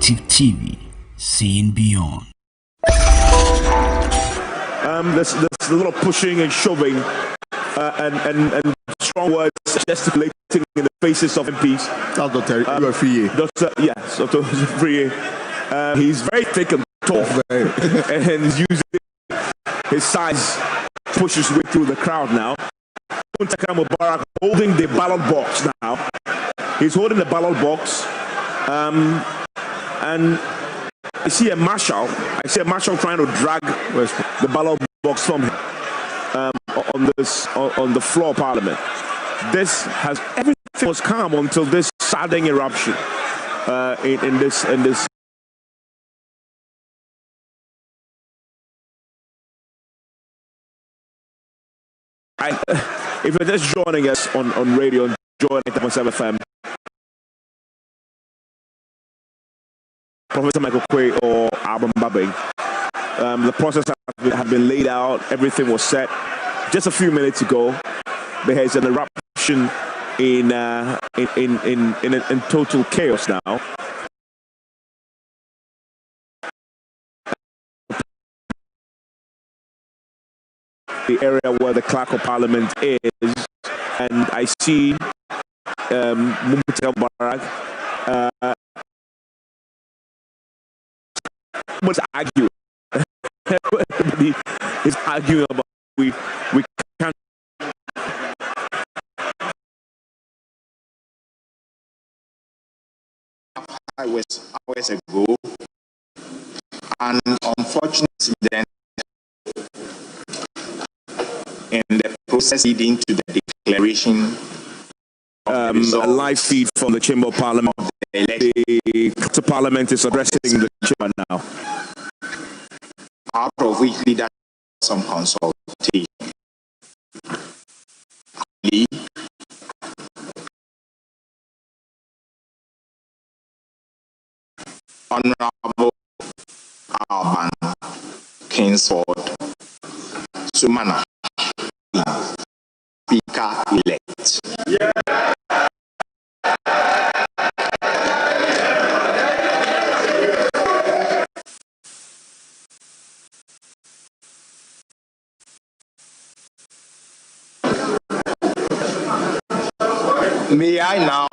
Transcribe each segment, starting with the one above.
Active TV, seeing beyond. There's a lot of pushing and shoving and strong words gesticulating in the faces of MPs. Dr. Friye. He's very thick and tall, and he's using his size to push his way through the crowd now. Mubarak holding the ballot box now. He's holding the ballot box, and I see a marshal trying to drag the ballot box from him on the floor of Parliament. Everything was calm until this sudden eruption in this. If you're just joining us on radio, join 8.7 FM. Professor Michael Quay or Alban Babing. The process had been laid out. Everything was set. Just a few minutes ago, there is an eruption in total chaos now. The area where the Clerk of Parliament is, and I see Mubarak was arguing. Everybody is arguing about we can't. Hours ago, an unfortunate incident in the process leading to the declaration. A live feed from the Chamber of Parliament. The Parliament is addressing the chamber now. Out of which leaders some consultation. Honorable Alban Kingsford Sumana, Speaker elect. May I now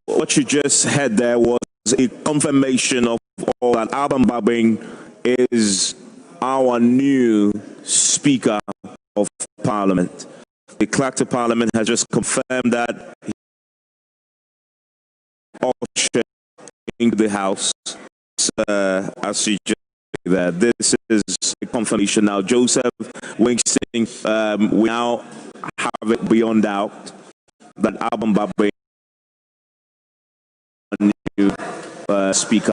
what you just heard there was a confirmation of all that Alban Babing is our new Speaker of Parliament. The Clerk of Parliament has just confirmed that he ushered into the House as you just said. This is a confirmation now. Joseph Wingston, we now have it beyond doubt that Alban Babing new Speaker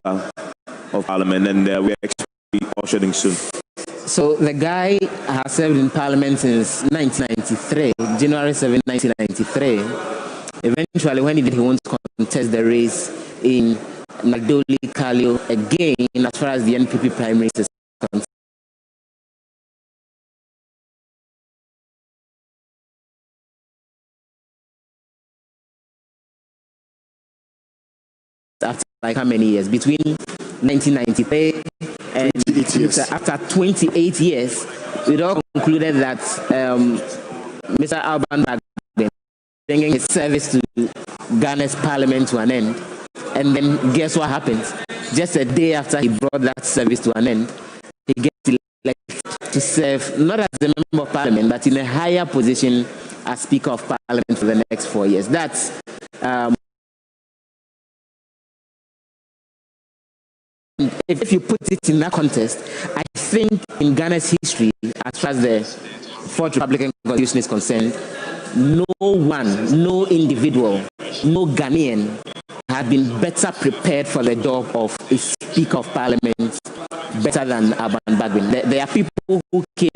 of Parliament, and we expect to be ushering soon. So the guy has served in Parliament since 1993, January 7, 1993. Eventually, when he did, he wanted to contest the race in Nagdoli Kalio again, as far as the NPP primaries is concerned. After like how many years? Between 1993 and after 28 years, it all concluded that Mr. Alban Babing bringing his service to Ghana's parliament to an end. And then guess what happened? Just a day after he brought that service to an end, he gets elected to serve not as a member of parliament, but in a higher position as Speaker of Parliament for the next 4 years. That's if you put it in that context, I think in Ghana's history, as far as the Fourth Republican Constitution is concerned, no one, no individual, no Ghanaian had been better prepared for the job of a Speaker of Parliament better than Alban Bagbin. There are people who came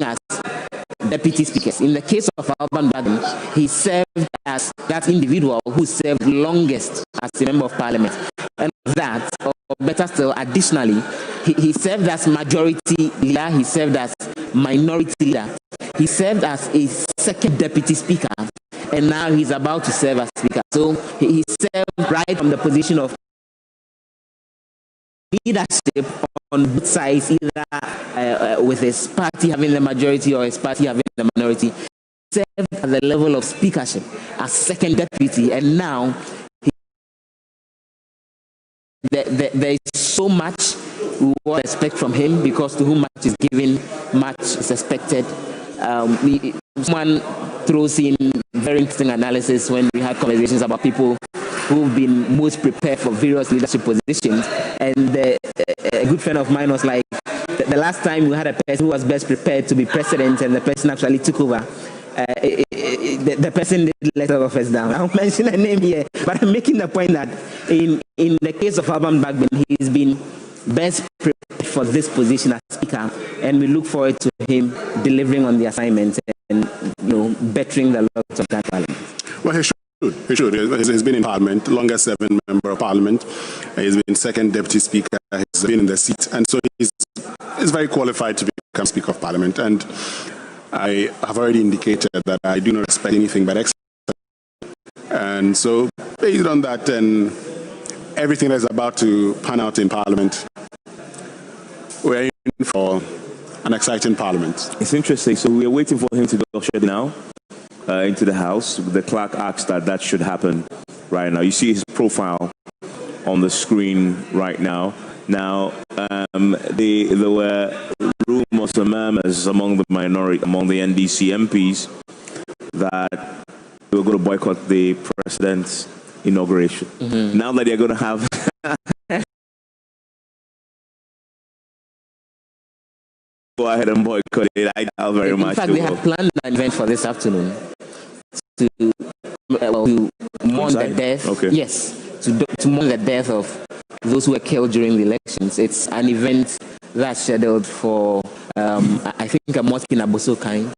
as deputy speakers. In the case of Alban Bagbin, he served as that individual who served longest as a member of parliament. And that, or better still, additionally, he served as majority leader, he served as minority leader, he served as a second deputy speaker, and now he's about to serve as speaker. So he served right from the position of leadership on both sides, either with his party having the majority or his party having the minority. He served at the level of speakership as second deputy, and now there is so much we will expect from him, because to whom much is given, much is expected. Someone throws in very interesting analysis when we had conversations about people who've been most prepared for various leadership positions, and a good friend of mine was like, the last time we had a person who was best prepared to be president and the person actually took over, the person did let the office down. I won't mention a name here, but I'm making the point that in the case of Alban Bagbin, he's been best prepared for this position as speaker, and we look forward to him delivering on the assignment and bettering the laws of that parliament. Well, he should. He should. He's been in parliament, longest serving member of parliament. He's been second deputy speaker. He's been in the seat, and so he's very qualified to become speaker of parliament. And I have already indicated that I do not expect anything but excellence. And so, based on that and everything that's about to pan out in parliament, we're in for an exciting parliament. It's interesting. So we are waiting for him to go ushered now into the House. The clerk asked that should happen right now. You see his profile on the screen right now. Now, there were rumors and murmurs among the minority, among the NDC MPs, that they were going to boycott the president's inauguration. Mm-hmm. Now that they're going to have go ahead and boycott it, I doubt very much. In fact, they have planned an event for this afternoon to mourn the death. Okay. Yes, to mourn the death of those who were killed during the elections. It's an event that's scheduled for, I think, a mosque in Abosokai,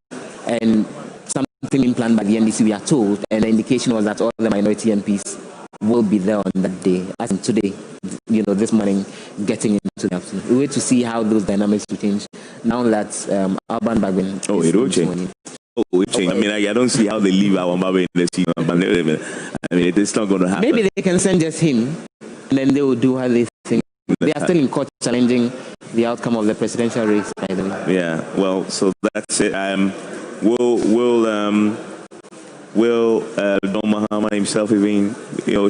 and something being planned by the NDC, we are told, and the indication was that all the minority MPs will be there on that day, as in today, this morning, getting into the afternoon. We wait to see how those dynamics will change now that Alban Bagbin. Oh, it will change. Oh, it change. I mean, I don't see how they leave Alban Bagbin in the seat. I mean, it's not going to happen. Maybe they can send just him, and then they will do how they think. They are still in court challenging the outcome of the presidential race, by the way. Yeah, well, so that's it. Will Don Mahama himself even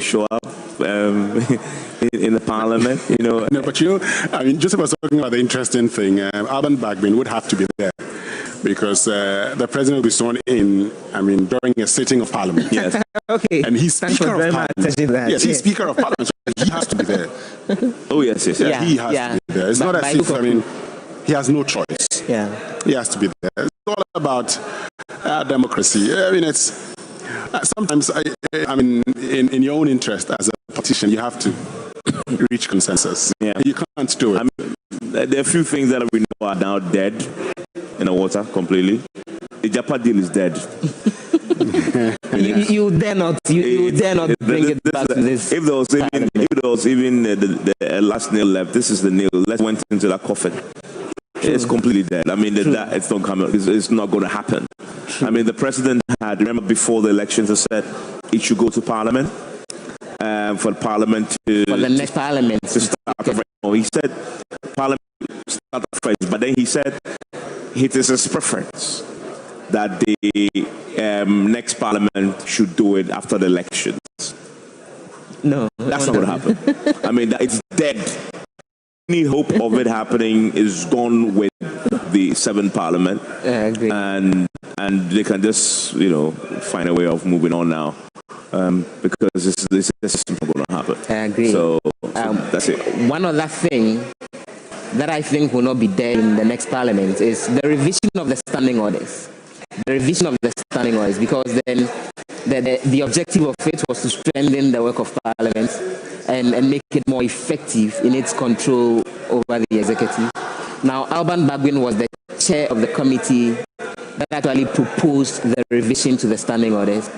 show up in the parliament? No, but I mean, Joseph was talking about the interesting thing. Alban Bagbin would have to be there, because the president will be sworn in, I mean, during a sitting of parliament. Yes. Okay. And he's speaker of parliament. Yes, he's speaker of parliament, so he has to be there. Oh, yes. Yeah, he has to be there. It's not as if, I mean, he has no choice. Yeah. He has to be there. It's all about democracy. I mean, it's sometimes, I mean, in your own interest as a politician, you have to reach consensus. Yeah. You can't do it. I mean, there are a few things that we know are now dead in the water completely. The Japa deal is dead. You dare not bring it back to this. If there was even the last nail left, this is the nail. Let's went into that coffin. True. It's completely dead. I mean, it's not coming. It's not going to happen. True. I mean, the president had, remember, before the elections, he said it should go to parliament, for parliament to for the next parliament to start. He said parliament start fresh, but then he said it is his preference that the next parliament should do it after the elections? No. That's not going to happen. I mean, it's dead. Any hope of it happening is gone with the 7th parliament. I agree. And they can just, find a way of moving on now. Because this is not going to happen. I agree. So that's it. One other thing that I think will not be there in the next parliament is the revision of the standing orders. The revision of the standing orders, because then the objective of it was to strengthen the work of parliament and make it more effective in its control over the executive. Now, Alban Bagwin was the chair of the committee that actually proposed the revision to the standing orders.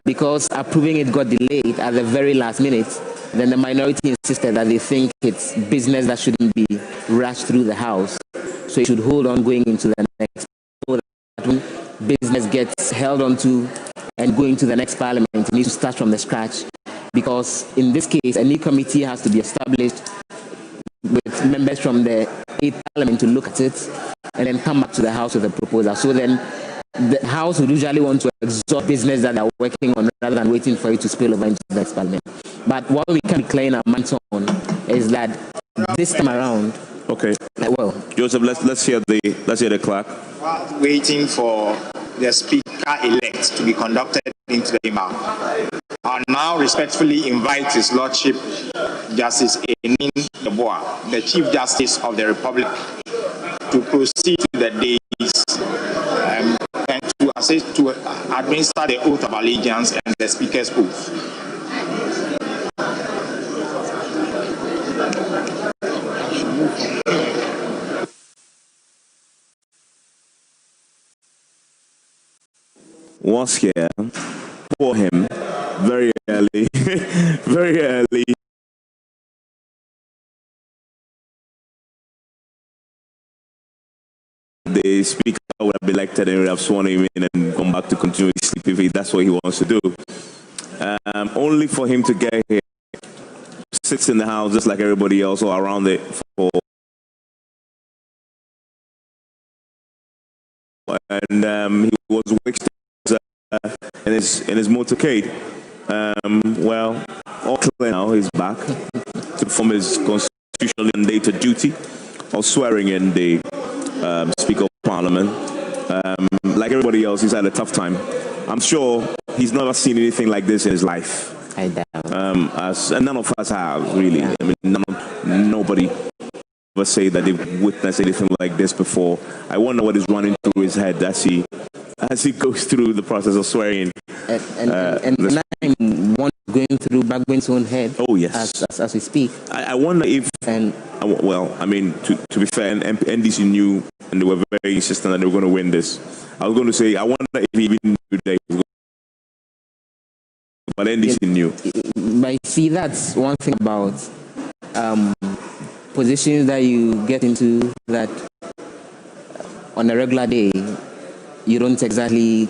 Because approving it got delayed at the very last minute, then the minority insisted that they think it's business that shouldn't be rushed through the House. So it should hold on going into the next, so that when business gets held onto and going to the next parliament, it needs to start from the scratch. Because in this case, a new committee has to be established with members from the 8th parliament to look at it and then come back to the House with a proposal. So then the House would usually want to exhaust business that they're working on rather than waiting for it to spill over into the next parliament. But what we can be clear our minds on is that this time around, okay. Well, Joseph, let's hear the clerk. While waiting for the speaker-elect to be conducted into the chamber, I now respectfully invite His Lordship Justice Enin Yeboah, the Chief Justice of the Republic, to proceed to the days and to assist to administer the oath of allegiance and the Speaker's oath. Was here for him very early, very early. The speaker would have been elected and would have sworn him in and come back to continue his sleep if that's what he wants to do. Only for him to get here, sits in the House just like everybody else or around it for. And he was wasted in his motorcade. Well, all clear now. He's back to perform his constitutionally mandated duty of swearing in the Speaker of Parliament. Like everybody else, he's had a tough time. I'm sure he's never seen anything like this in his life. I doubt. And none of us have, really. I mean, nobody ever say that they've witnessed anything like this before. I wonder what is running through his head as he goes through the process of swearing. And one going through Bagwin's own head. Oh yes, as we speak. I wonder if. Well, I mean, to be fair, NDC knew and they were very insistent that they were going to win this. I was going to say, I wonder if he even knew that he was going to. But NDC knew. But see, that's one thing about positions that you get into that on a regular day, you don't exactly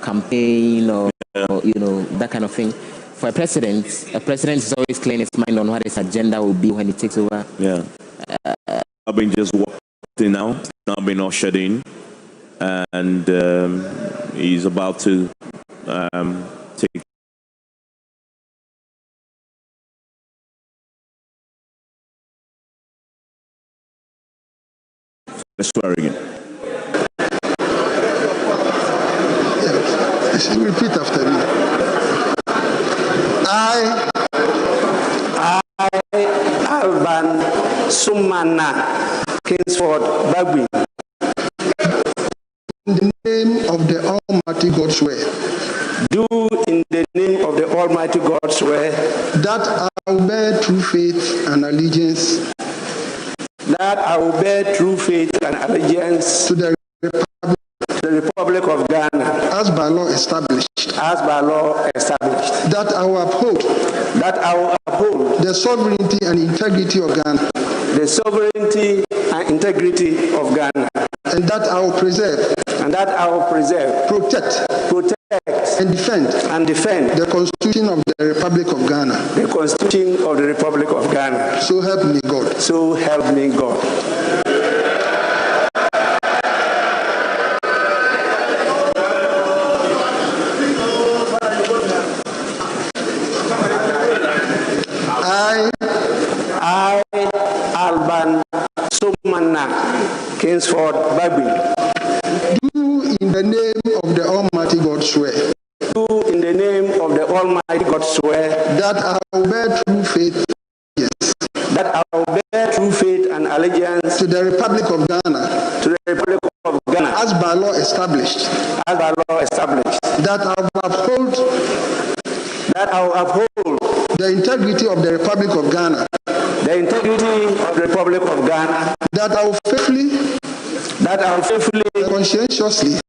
campaign or that kind of thing. For a president is always clearing his mind on what his agenda will be when he takes over. Yeah. I've been just walked in now been ushered in, and he's about to take. The swearing in. Yes. Repeat after me. I, Alban Sumana Kingsford Bagwin, in the name of the Almighty God swear. Do in the name of the Almighty God swear that I will bear true faith and allegiance. That I will bear true faith and allegiance to the Republic of Ghana, as by law established. As by law established. That I will uphold. That I will uphold the sovereignty and integrity of Ghana. The sovereignty and integrity of Ghana. And that I will preserve. And that I will preserve. Protect. And defend. And defend. The Constitution of the Republic of Ghana. The Constitution of the Republic of Ghana. So help me God. So help me God. henceforth Bagbin, do in the name of the Almighty God swear. Do in the name of the Almighty God swear that I will bear true faith. Yes. That I will bear true faith and allegiance to the Republic of Ghana. To the Republic of Ghana. As by law established. As by law established. That I will uphold. That I will uphold the integrity of the Republic of Ghana. The integrity of the Republic of Ghana. That I will faithfully. That I will faithfully. Conscientiously.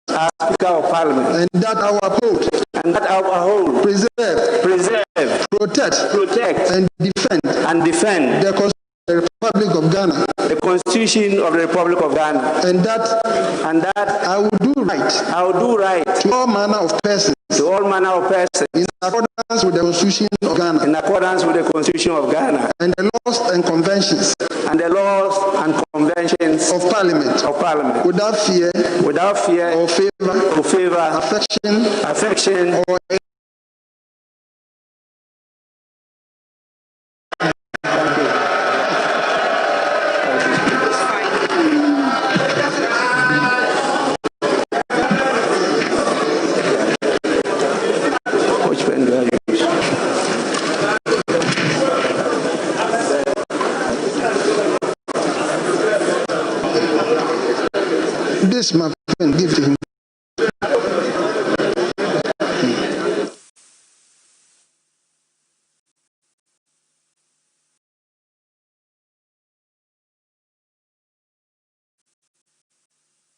As Speaker of Parliament. And that I will uphold. And that I will uphold. Preserve. Protect. And defend. The Constitution of the Republic of Ghana. The Constitution of the Republic of Ghana. And that I will do right. To all manner of persons. In accordance with the Constitution of Ghana. In accordance with the Constitution of Ghana. And the laws and conventions. Of Parliament. Without fear. Or favor. Affection. Or this, my friend, give to him.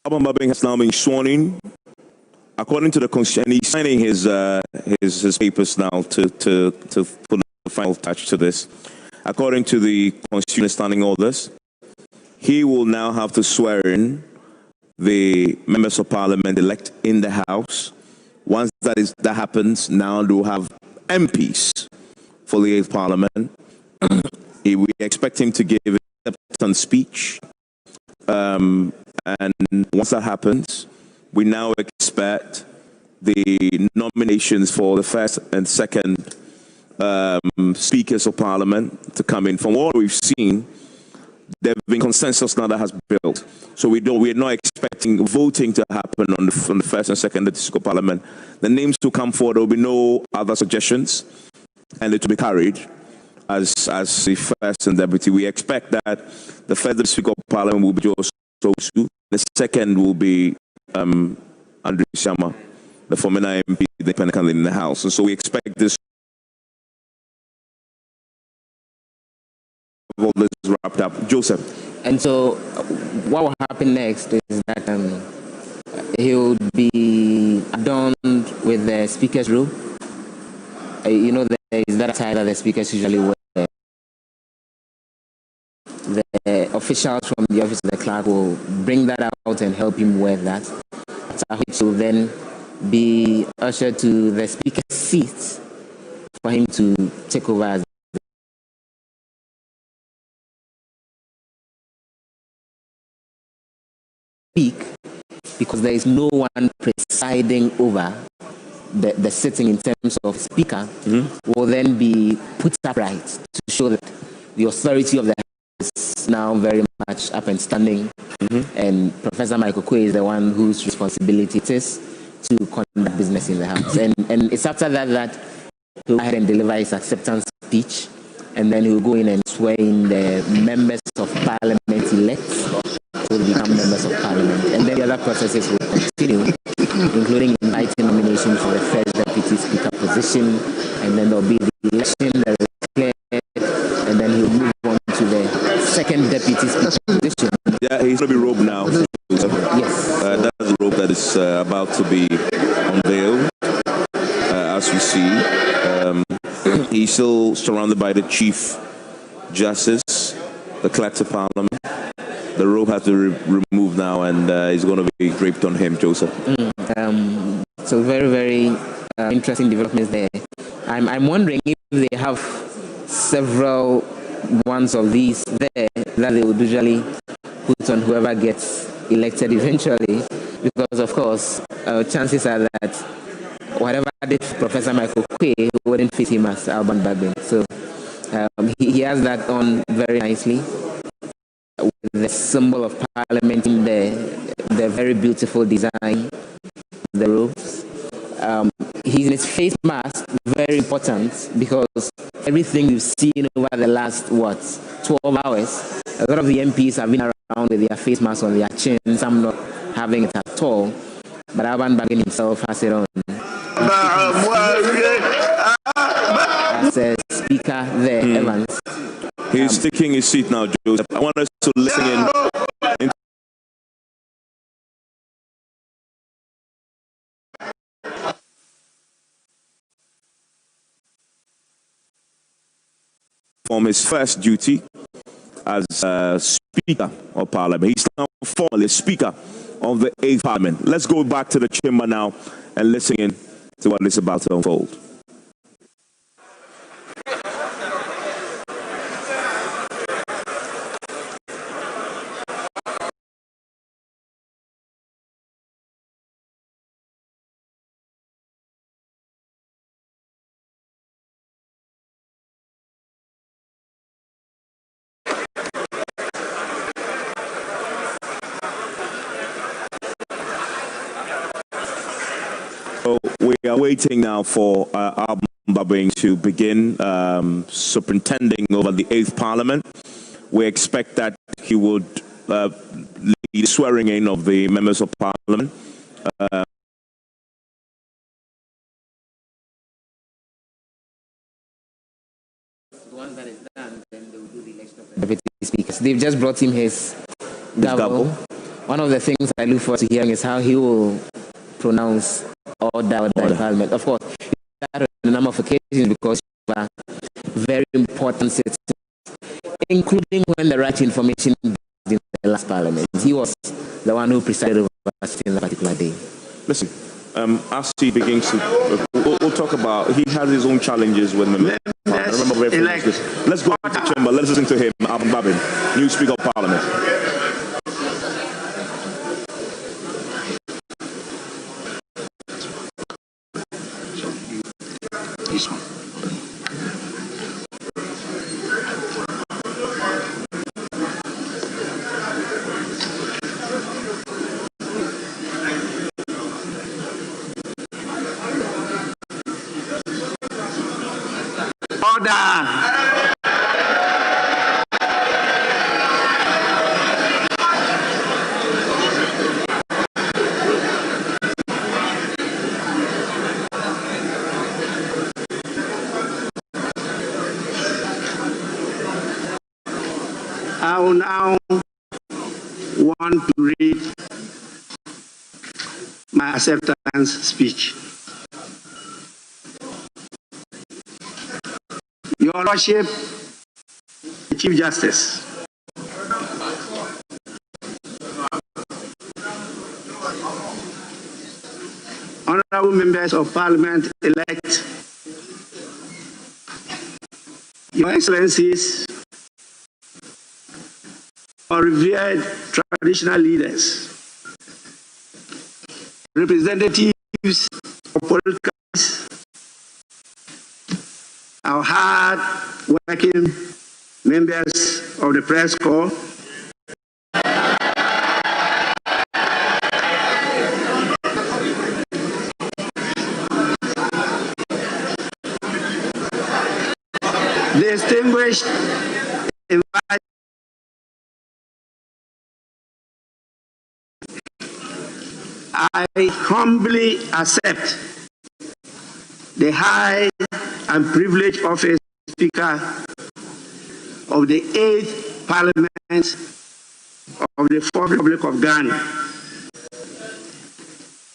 Alban Babing has now been sworn in. According to the Constitution, and he's signing his papers now to put the final touch to this. According to the Constitution standing orders, he will now have to swear in the members of Parliament elect in the House. Once that happens, now they'll have MPs for the 8th Parliament. We expect him to give an acceptance speech. And once that happens, we now expect the nominations for the first and second speakers of Parliament to come in. From what we've seen, there have been consensus now that has built. So we're not expecting voting to happen on the first and second of Parliament. The names to come forward, there will be no other suggestions, and it will be carried as the first and deputy. We expect that the first Speaker of Parliament will be Joe Sosu. The second will be Andrew Shama, the former MP, the independent candidate in the House. And so we expect this all this wrapped up. Joseph. And so what will happen next is that he will be adorned with the Speaker's robe. You know, there is that attire that the Speakers usually wear. The officials from the office of the clerk will bring that out and help him wear that. After which will then be ushered to the Speaker's seat for him to take over as speak, because there is no one presiding over the sitting in terms of Speaker, will then be put upright to show that the authority of the House is now very much up and standing, and Professor Michael Quay is the one whose responsibility it is to conduct business in the House. And it's after that he'll go ahead and deliver his acceptance speech, and then he'll go in and swear in the members of Parliament elect to become members of Parliament. And then the other processes will continue, including inviting nomination for the first deputy speaker position, and then there'll be the election, the declared, and then he'll move on to the second deputy speaker position. Yeah, he's going to be robed now. Yes. That's the robe that is about to be unveiled, as we see. He's still surrounded by the Chief Justice, the Clerk of Parliament. The robe has to be removed now, and it's going to be draped on him, Joseph. So very, very interesting developments there. I'm wondering if they have several ones of these there that they would usually put on whoever gets elected eventually, because of course chances are that whatever did Professor Michael Quay wouldn't fit him as Alban Babing. So He has that on very nicely with the symbol of Parliament in the very beautiful design, the robes. He's in his face mask, very important, because everything we've seen over the last, 12 hours, a lot of the MPs have been around with their face masks on their chin, some not having it at all. But Alban Baggin himself has it on. As a speaker there, Evans. He's taking his seat now, Joseph. I want us to listen in. From his first duty as Speaker of Parliament. He's now formally Speaker of the 8th Parliament. Let's go back to the chamber now and listen in to what is about to unfold. So we are waiting now for Alban Baggin to begin superintending over the 8th Parliament. We expect that he would lead the swearing in of the members of Parliament. Once that is done, then they will do the election of the deputy speakers. They've just brought him his gavel. One of the things I look forward to hearing is how he will pronounce order in Parliament. Of course, that on a number of occasions because of a very important citizens, including when the right information in the last Parliament. He was the one who presided over us in that particular day. Listen, as he begins to, we'll talk about, he has his own challenges with members. I remember very this. Let's go to the chamber. Let's listen to him, Alban Baggin, new Speaker of Parliament. This one. Order. I will now want to read my acceptance speech. Your Lordship, the Chief Justice, honorable members of Parliament elect, Your Excellencies, or revered traditional leaders, representatives of political parties, our hard-working members of the press corps, distinguished invitees, I humbly accept the high and privileged office of Speaker of the 8th Parliament of the 4th Republic of Ghana.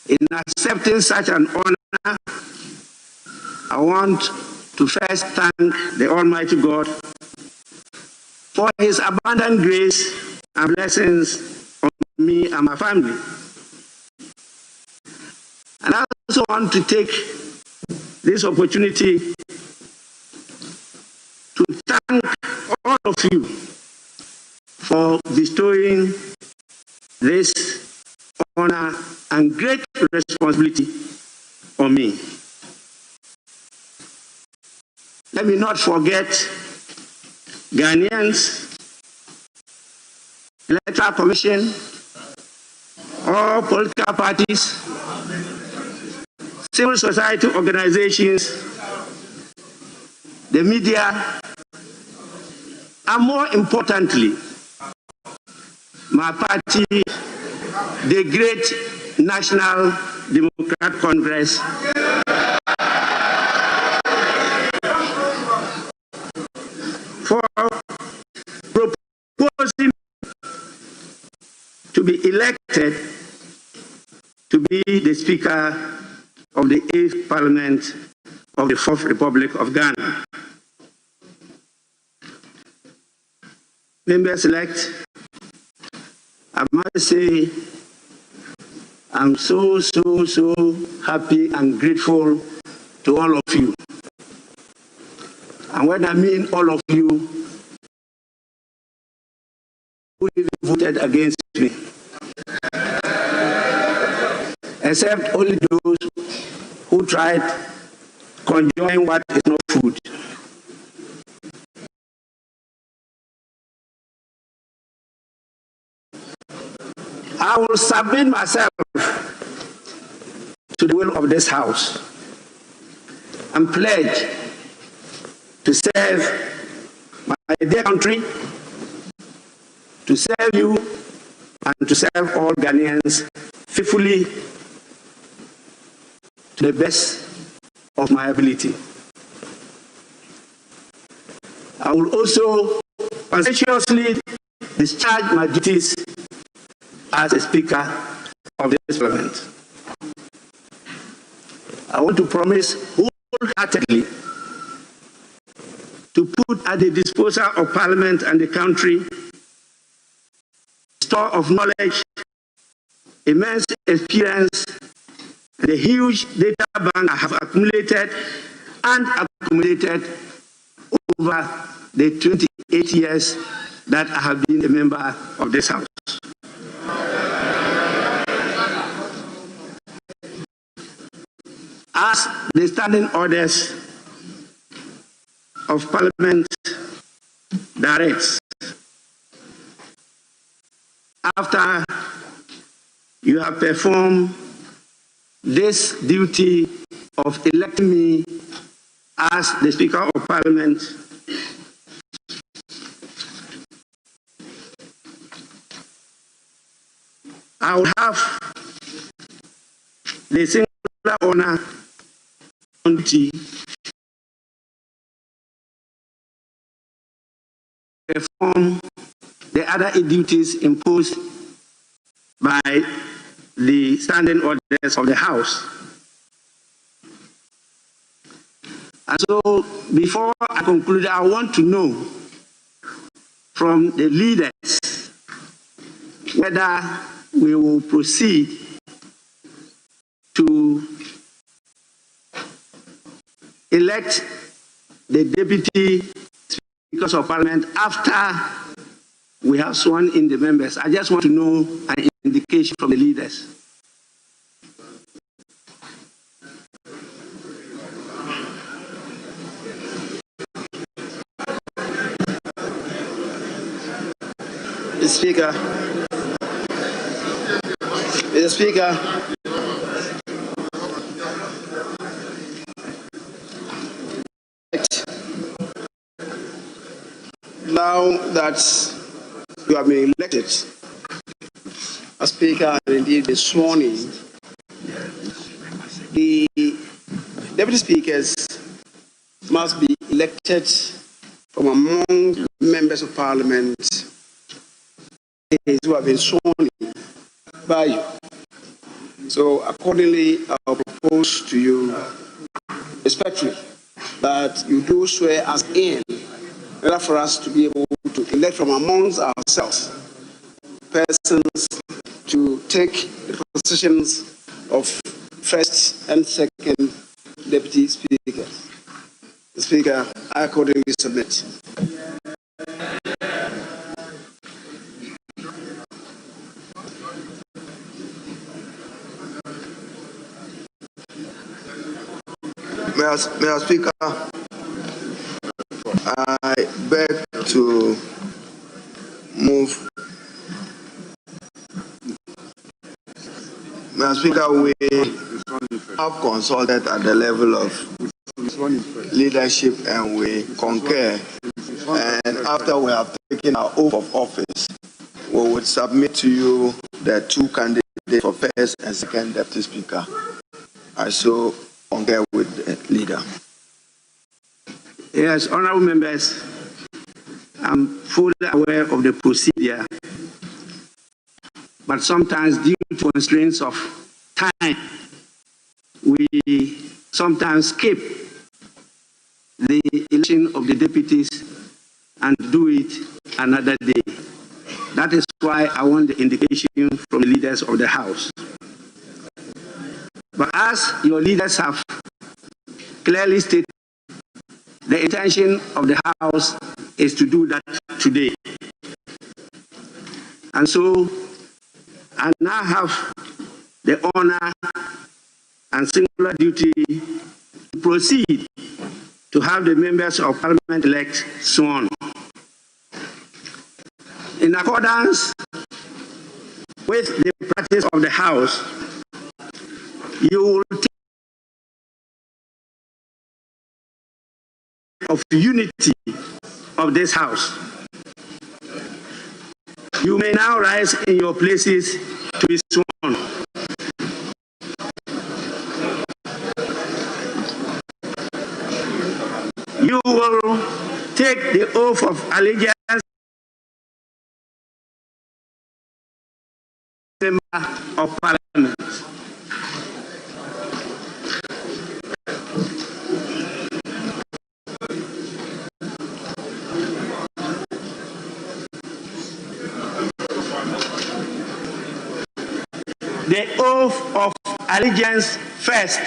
In accepting such an honor, I want to first thank the Almighty God for His abundant grace and blessings on me and my family. And I also want to take this opportunity to thank all of you for bestowing this honor and great responsibility on me. Let me not forget Ghanaians, Electoral Commission, all political parties, civil society organizations, the media, and more importantly, my party, the great National Democratic Congress, for proposing to be elected to be the Speaker of the 8th Parliament of the 4th Republic of Ghana. Members-elect, I must say, I'm so happy and grateful to all of you. And when I mean all of you, who even voted against me, except only those who tried conjoining what is not food. I will submit myself to the will of this House and pledge to serve my dear country, to serve you, and to serve all Ghanaians faithfully to the best of my ability. I will also conscientiously discharge my duties as a Speaker of this Parliament. I want to promise wholeheartedly to put at the disposal of Parliament and the country store of knowledge, immense experience, and the huge data bank I have accumulated and accumulated over the 28 years that I have been a member of this House. As the standing orders of Parliament directs, after you have performed this duty of electing me as the Speaker of Parliament, I will have the singular honor and duty to perform the other duties imposed by the standing orders of the House. And so, before I conclude, I want to know from the leaders whether we will proceed to elect the Deputy Speakers of Parliament after we have sworn in the members. I just want to know an indication from the leaders. Mr. Speaker, now that you have been elected as Speaker and indeed been sworn in, the Deputy Speakers must be elected from among members of Parliament who have been sworn in by you. So accordingly, I'll propose to you respectfully that you do swear us in order for us to be able to elect from amongst ourselves persons to take the positions of first and second Deputy Speakers. The Speaker, I accordingly submit. Mr. Speaker, I beg to move. Mr. Speaker, we have consulted at the level of leadership and we concur. And after we have taken our oath of office, we would submit to you the two candidates for first and second deputy speaker. I so concur with the leader. Yes, honorable members, I'm fully aware of the procedure, but sometimes due to constraints of time, we sometimes skip the election of the deputies and do it another day. That is why I want the indication from the leaders of the House. But as your leaders have clearly stated, the intention of the House is to do that today. And so I now have the honor and singular duty to proceed to have the members of Parliament elect sworn. In accordance with the practice of the House, you will take of unity of this House. You may now rise in your places to be sworn. You will take the oath of allegiance of Parliament. The oath of allegiance first.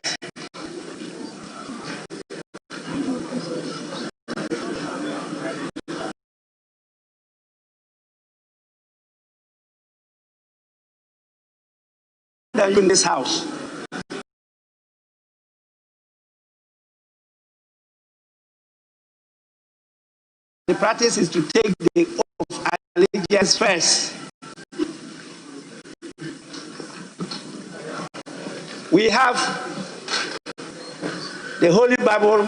In this House. The practice is to take the oath of allegiance first. We have the Holy Bible,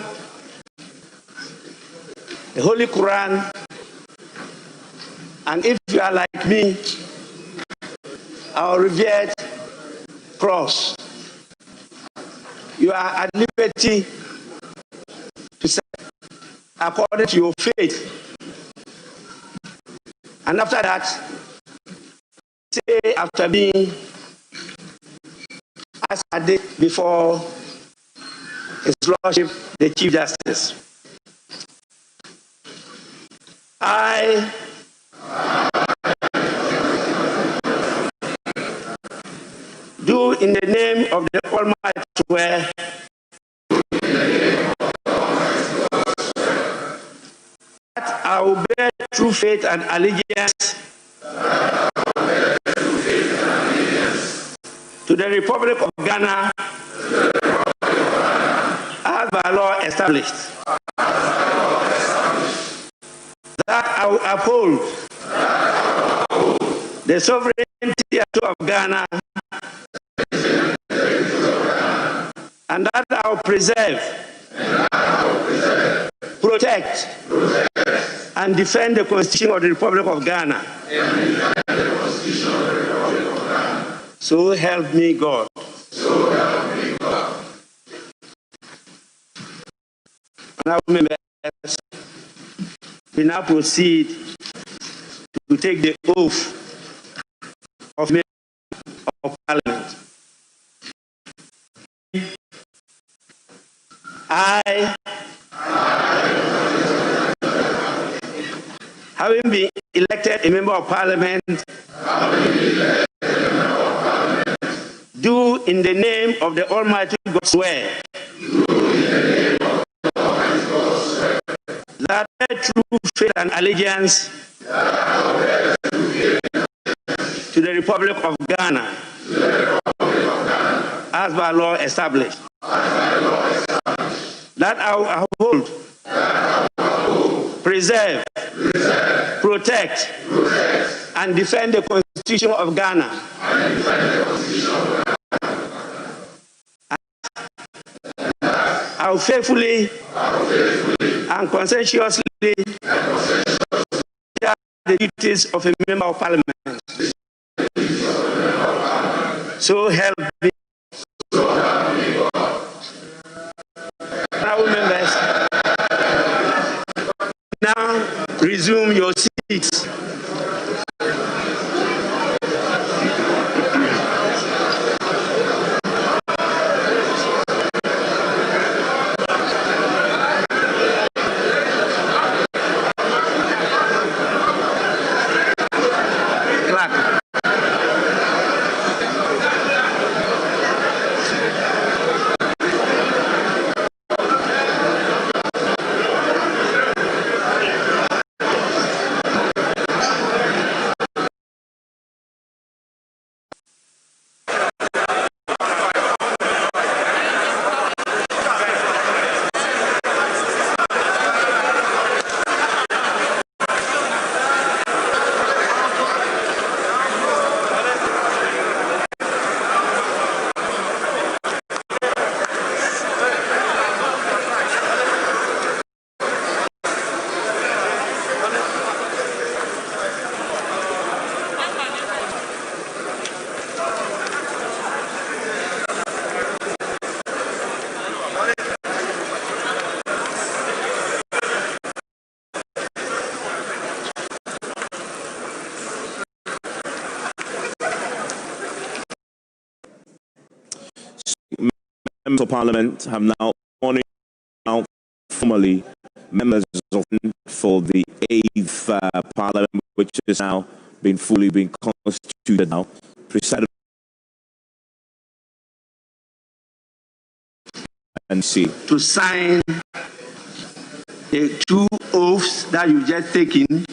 the Holy Quran, and if you are like me, our revered cross. You are at liberty to say according to your faith. And after that, say after being as I did before His Lordship, the Chief Justice. I do in the name of the Almighty swear that I will bear true faith and allegiance to the Republic of Ghana as by law established. That I will uphold the sovereignty of Ghana, and that I will preserve, protect, and defend the Constitution of the Republic of Ghana. So help me God. So help me God. Now, members, we now proceed to take the oath of member of Parliament. I, having been elected a member of Parliament, do in the name of the Almighty God swear that I bear true faith and allegiance to the Republic of Ghana as by law established. That I will uphold, preserve, protect, protect and defend the Constitution of Ghana I will faithfully and conscientiously discharge the duties of a member of Parliament. So help me. Honourable members, now resume your seats. Members of Parliament have now formally members of for the 8th Parliament, which is now been constituted now, presided and see to sign the 2 oaths that you've just taken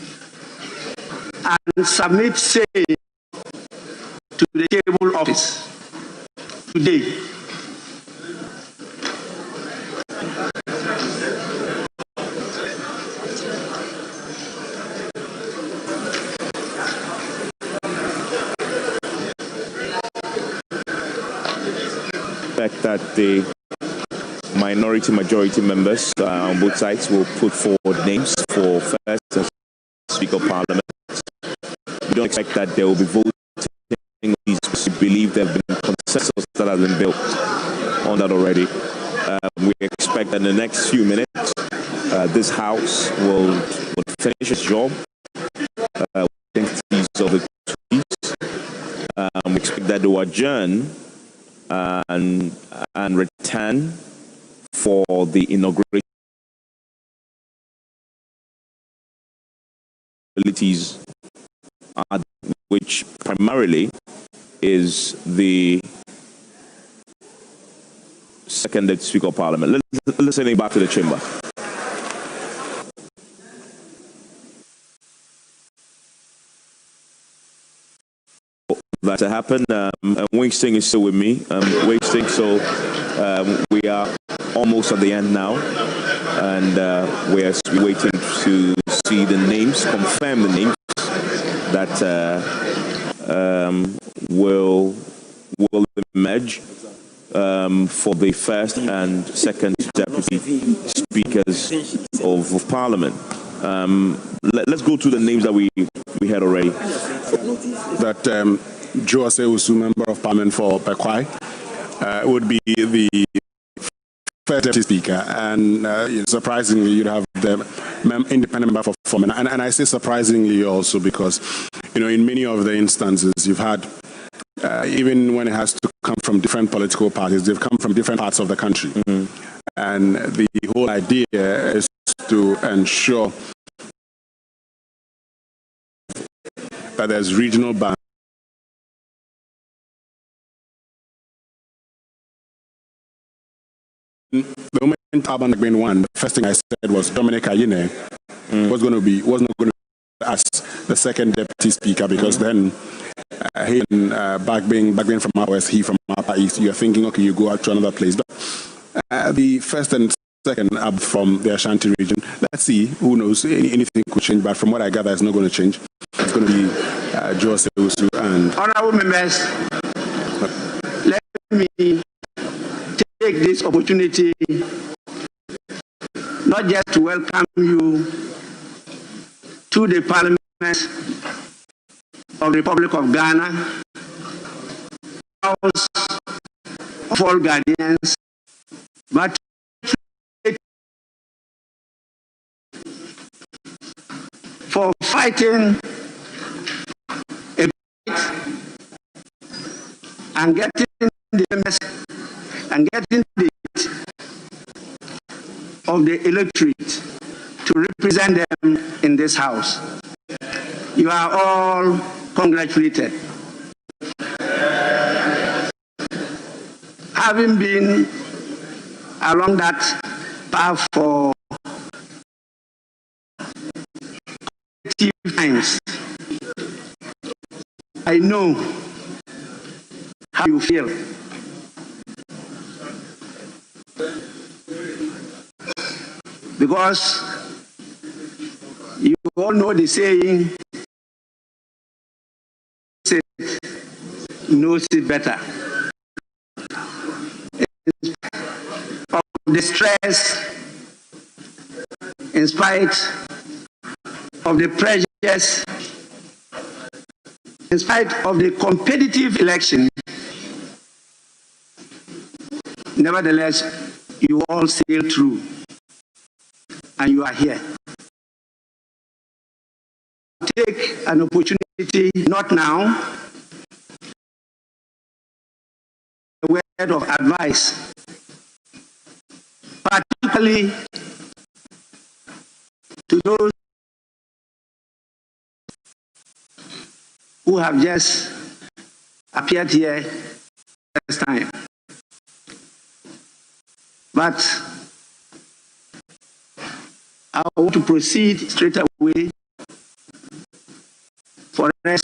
and submit same to the table office today. That the majority members on both sides will put forward names for first and Speaker of Parliament. We don't expect that there will be voting on these. We believe there have been consensus that has been built on that already. We expect that in the next few minutes, this House will finish its job. We think these are the 2 weeks. We expect that they will adjourn and return for the inauguration, which primarily is the second Deputy Speaker of Parliament. Listening back to the chamber. That to happen. Winston is still with me. Winston, so we are almost at the end now, and we are waiting to see the names, confirm the names that will emerge for the first and second deputy speakers of Parliament. Let's go to the names that we had already. That Jose Usu, member of Parliament for Pekwai, would be the first deputy speaker, and surprisingly, you'd have the independent member for Foreman. And I say surprisingly also because, in many of the instances, you've had, even when it has to come from different political parties, they've come from different parts of the country. Mm-hmm. And the whole idea is to ensure that there's regional balance. The moment Alban Gbin won, the first thing I said was Dominic Ayine was not going to be as the second deputy speaker, because then he and Bagbin from Upper West, he from Upper East, you're thinking, okay, you go out to another place. But the first and second up from the Ashanti region. Let's see, who knows, anything could change, but from what I gather, it's not going to change. It's going to be Joe Sewusu and... Honorable members, let me take this opportunity not just to welcome you to the Parliament of the Republic of Ghana, House of all Ghanaians, but for fighting a fight and getting the message and getting the of the electorate to represent them in this house. You are all congratulated. Having been along that path for times, I know how you feel. Because you all know the saying, knows it better. Of the stress, in spite of the pressures, in spite of the competitive election, nevertheless, you all sail through. And you are here. Take an opportunity, not now, a word of advice, particularly to those who have just appeared here first time. But I want to proceed straight away for us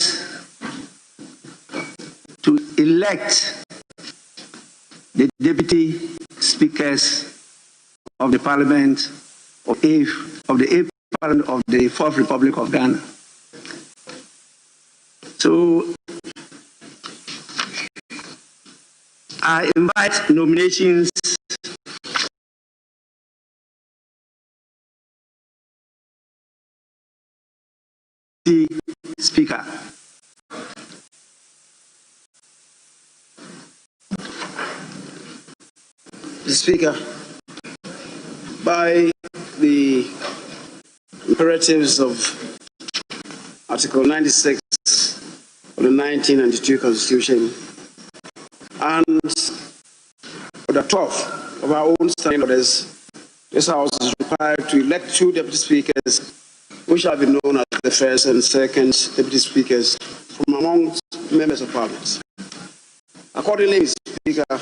to elect the deputy speakers of the Parliament of the 8th Parliament of the 4th Republic of Ghana. So I invite nominations Speaker. Mr. Speaker, by the imperatives of Article 96 of the 1992 Constitution and the 12th of our own standing orders, this House is required to elect 2 deputy speakers who shall be known as the first and second deputy speakers from among members of Parliament. Accordingly, Mr. Speaker,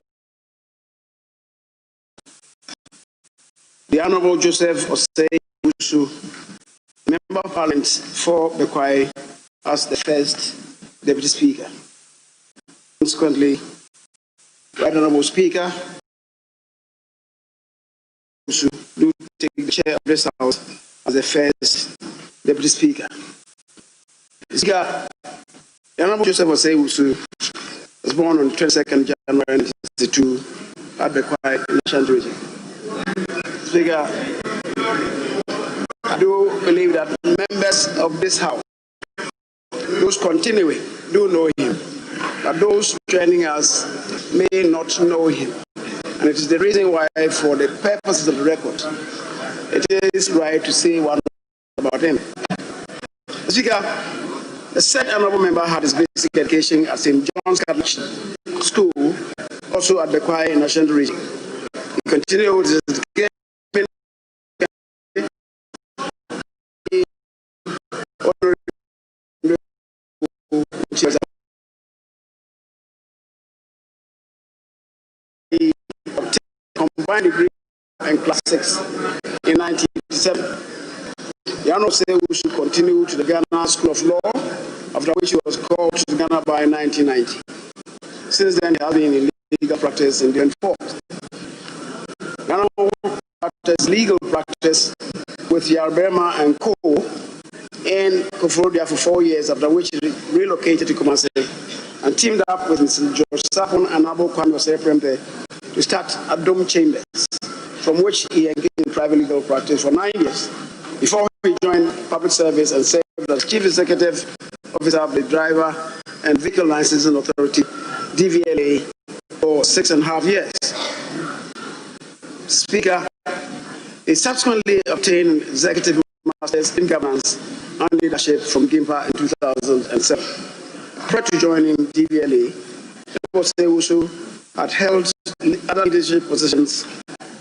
the Honourable Joseph Osei-Usu, Member of Parliament for Bekwai, as the first deputy speaker. Consequently, the Honourable Speaker do take the chair of this House as the first deputy speaker. Speaker, the Honourable Joseph Osei-Usu was born on 22nd January 1962 at Bekwai in the Ashanti region. Speaker, I do believe that members of this House, those continuing, do know him, but those joining us may not know him. And it is the reason why, for the purposes of the record, it is right to say one about him. Speaker, the said honourable member had his basic education at St. John's Catholic School, also at Bekwai in the Ashanti region. He continued with his education combined degree in class 6 in 1987. The Honourable Osei-Usu continued to the Ghana School of Law, after which he was called to Ghana by 1990. Since then, he has been in legal practice in the enforced. The Honourable practiced his legal practice with Yarberma and Co. in Koforidua for 4 years, after which he relocated to Kumasi and teamed up with Mr. George Sapon and Abu Kwame Oseprempe to start Adom Chambers, from which he engaged in private legal practice for 9 years before he joined public service and served as Chief Executive Officer of the Driver and Vehicle Licensing Authority, DVLA, for 6.5 years. Speaker, he subsequently obtained executive masters in governance and leadership from GIMPA in 2007. Prior to joining DVLA, Ewusu had held other leadership positions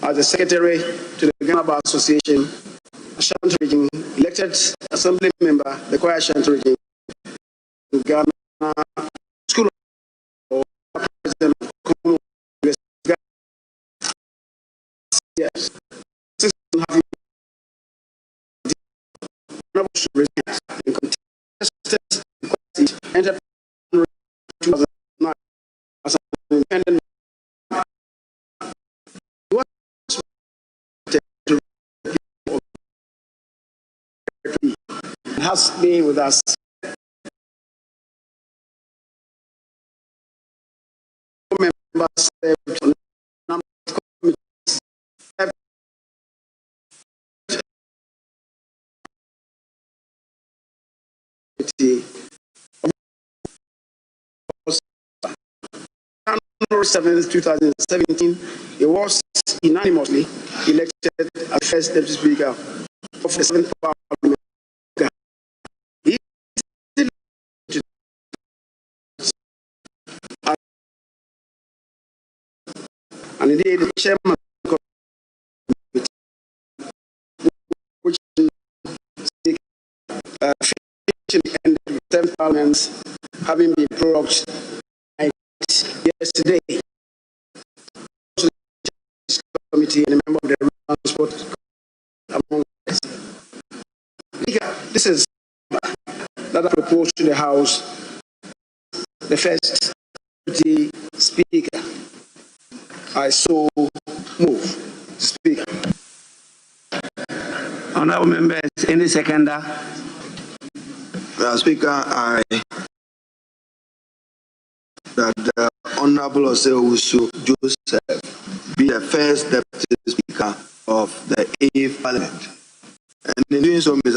as the secretary to the Ghana Bar Association, Ashanti Region, elected assembly member, the Choir Ashanti Region, Ghana School of President of Commonwealth. Yes. 6.5 years in contested entered 2009 as an independent. Has been with us members on a number of committees. January 7th, 2017, he was unanimously elected as first Deputy Speaker of the 7th Parliament. And indeed, the chairman of the committee, which officially ended with 10 parliaments having been prorogued yesterday. Also, the committee and a member of the transport among us. This is that I propose to the House the first Deputy Speaker. I so move, Speaker. Honorable members, any seconder? Speaker, I that the Honorable Osewusu Joseph be the first Deputy Speaker of the 8th Parliament. And in doing so, Mr.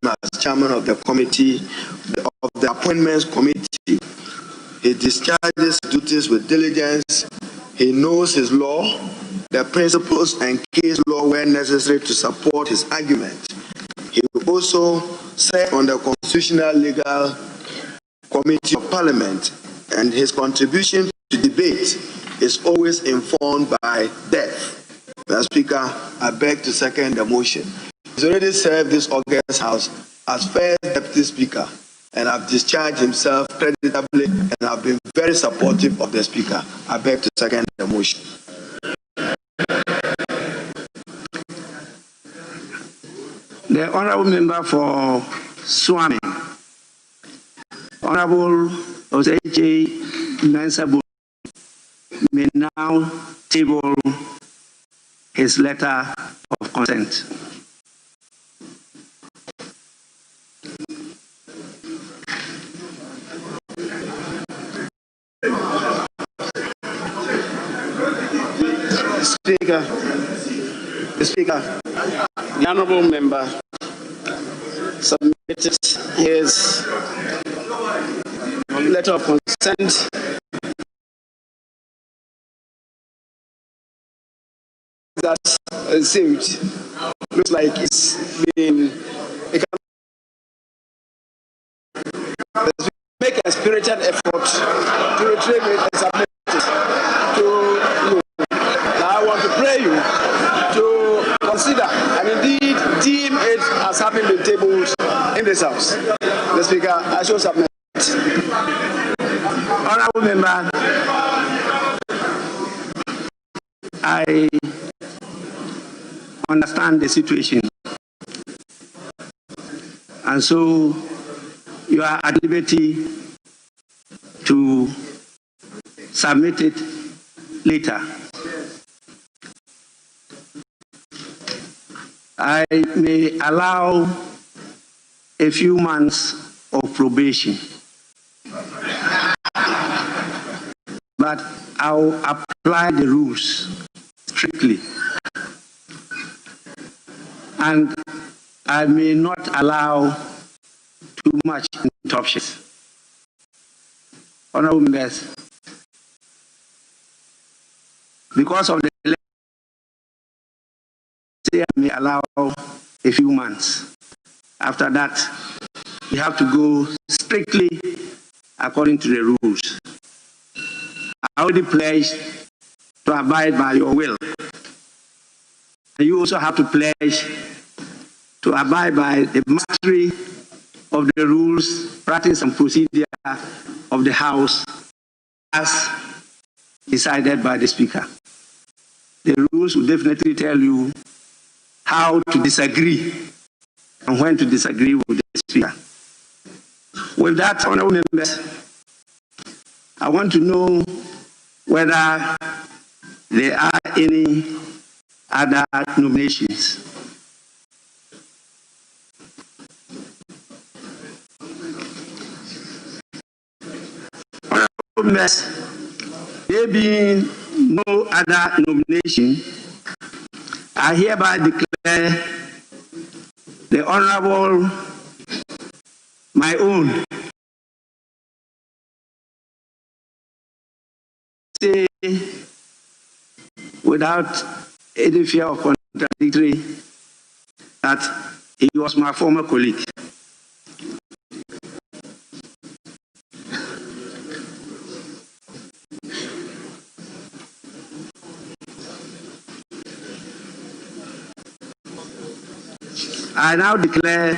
as Chairman of the Committee of the Appointments Committee, he discharges duties with diligence. He knows his law, the principles and case law where necessary to support his argument. He will also serve on the Constitutional Legal Committee of Parliament, and his contribution to debate is always informed by depth. Mr. Speaker, I beg to second the motion. He's already served this august House as first Deputy Speaker, and have discharged himself creditably and have been very supportive of the Speaker. I beg to second the motion. The Honorable Member for Swami, Honorable Oseche Nansabu, may now table his letter of consent. The Honorable Member submitted his letter of consent that received. Looks like it's been make a spirited effort to retrieve it and submit it to you. Now I want to pray you to consider and indeed deem it as having been tabled in this House. The Speaker, I shall submit. Honorable Member, I understand the situation, and so you are at liberty to submit it later. I may allow a few months of probation, but I'll apply the rules strictly. And I may not allow too much interruptions. Honorable members, because of the election, I may allow a few months. After that, we have to go strictly according to the rules. I already pledged to abide by your will. And you also have to pledge to abide by the mastery of the rules, practice, and procedure of the House as decided by the Speaker. The rules will definitely tell you how to disagree and when to disagree with the Speaker. With that, honorable members, I want to know whether there are any other nominations. Honorable members, there being no other nomination, I hereby declare the Honorable, my own, say without any fear of contradictory that he was my former colleague. I now declare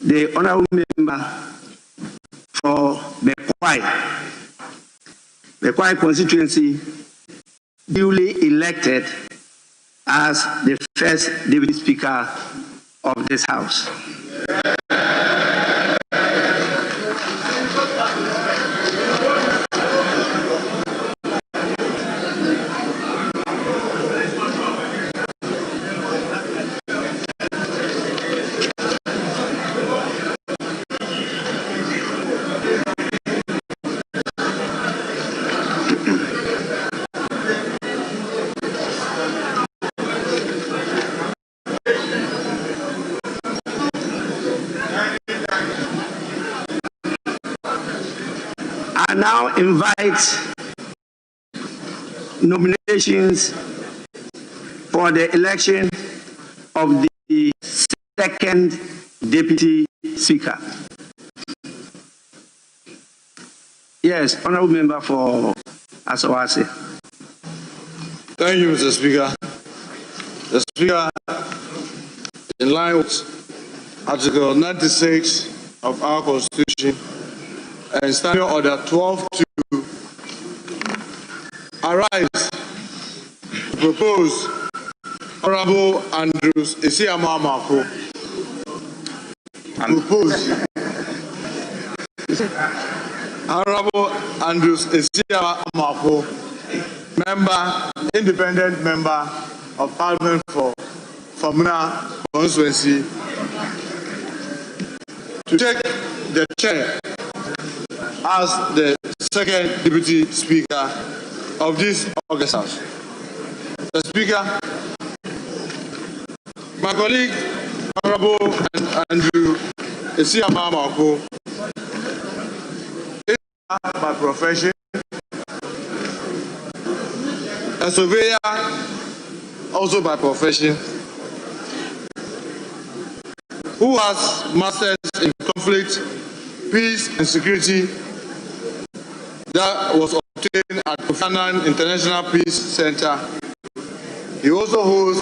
the honorable member for Bekwai constituency duly elected as the first Deputy Speaker of this House. I now invite nominations for the election of the second Deputy Speaker. Yes, honorable member for Asawase. Thank you, Mr. Speaker. The Speaker, in line with Article 96 of our Constitution and Standing Order 12.2, arise to propose Honorable Andrews Esiama Amako. Propose Honorable Andrews Esiama Amako, member, independent member of Parliament for Famuna constituency, to take the chair as the second Deputy Speaker of this August House. The Speaker, my colleague, Honorable Andrew Esiama Amako, is by profession a surveyor, also by profession, who has masters in conflict, peace and security that was obtained at Kofi Annan International Peace Center. He also holds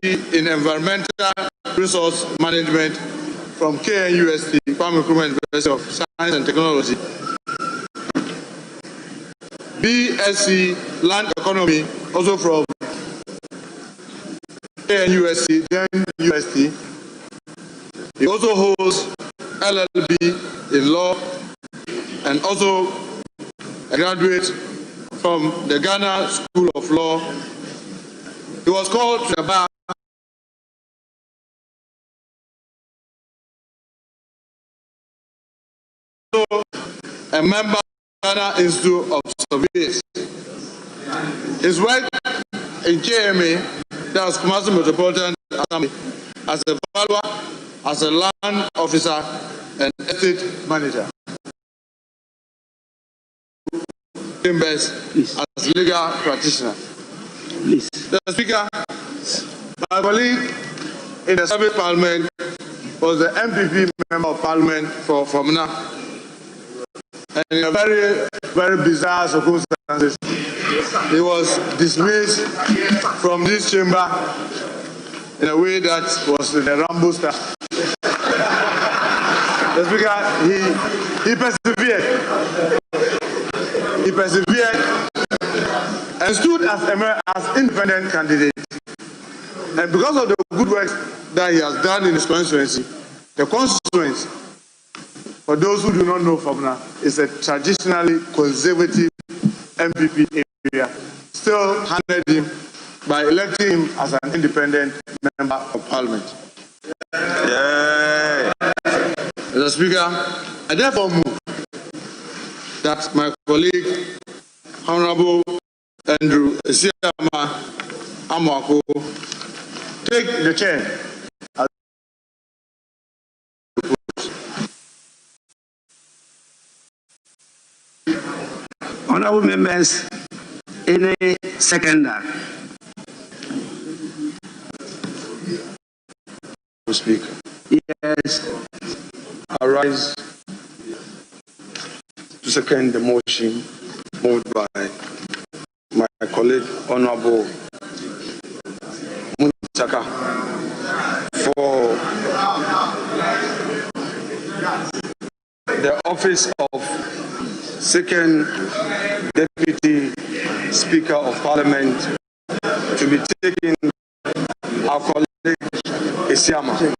in environmental resource management from KNUST, Kwame Nkrumah University of Science and Technology. BSc Land Economy, also from KNUST, then UST. He also holds LLB in law and also a graduate from the Ghana School of Law was called to the bar. A member of the Ghana Institute of Surveyors. His work in KMA, that was Commercial Metropolitan Assembly, as a valuer, as a land officer, and estate manager. Chambers as legal practitioner. Please. The Speaker, my colleague in the Service Parliament was the MPP Member of Parliament for Formina. And in a very, very bizarre circumstances, he was dismissed from this chamber in a way that was in a Rambo style. The Speaker, he persevered. He persevered and stood as independent candidate. And because of the good work that he has done in his constituency, the constituency, for those who do not know Fabna, is a traditionally conservative MPP area, still handled him by electing him as an independent member of parliament. Yeah. Mr. Speaker, I therefore move that my colleague, Honorable Andrew Esiama Amwako, take the chair. Honorable members, any seconder? Speaker. Yes. I rise to second the motion moved by my colleague, Honorable Munchaka, for the office of second Deputy Speaker of Parliament to be taken our colleague Esiama.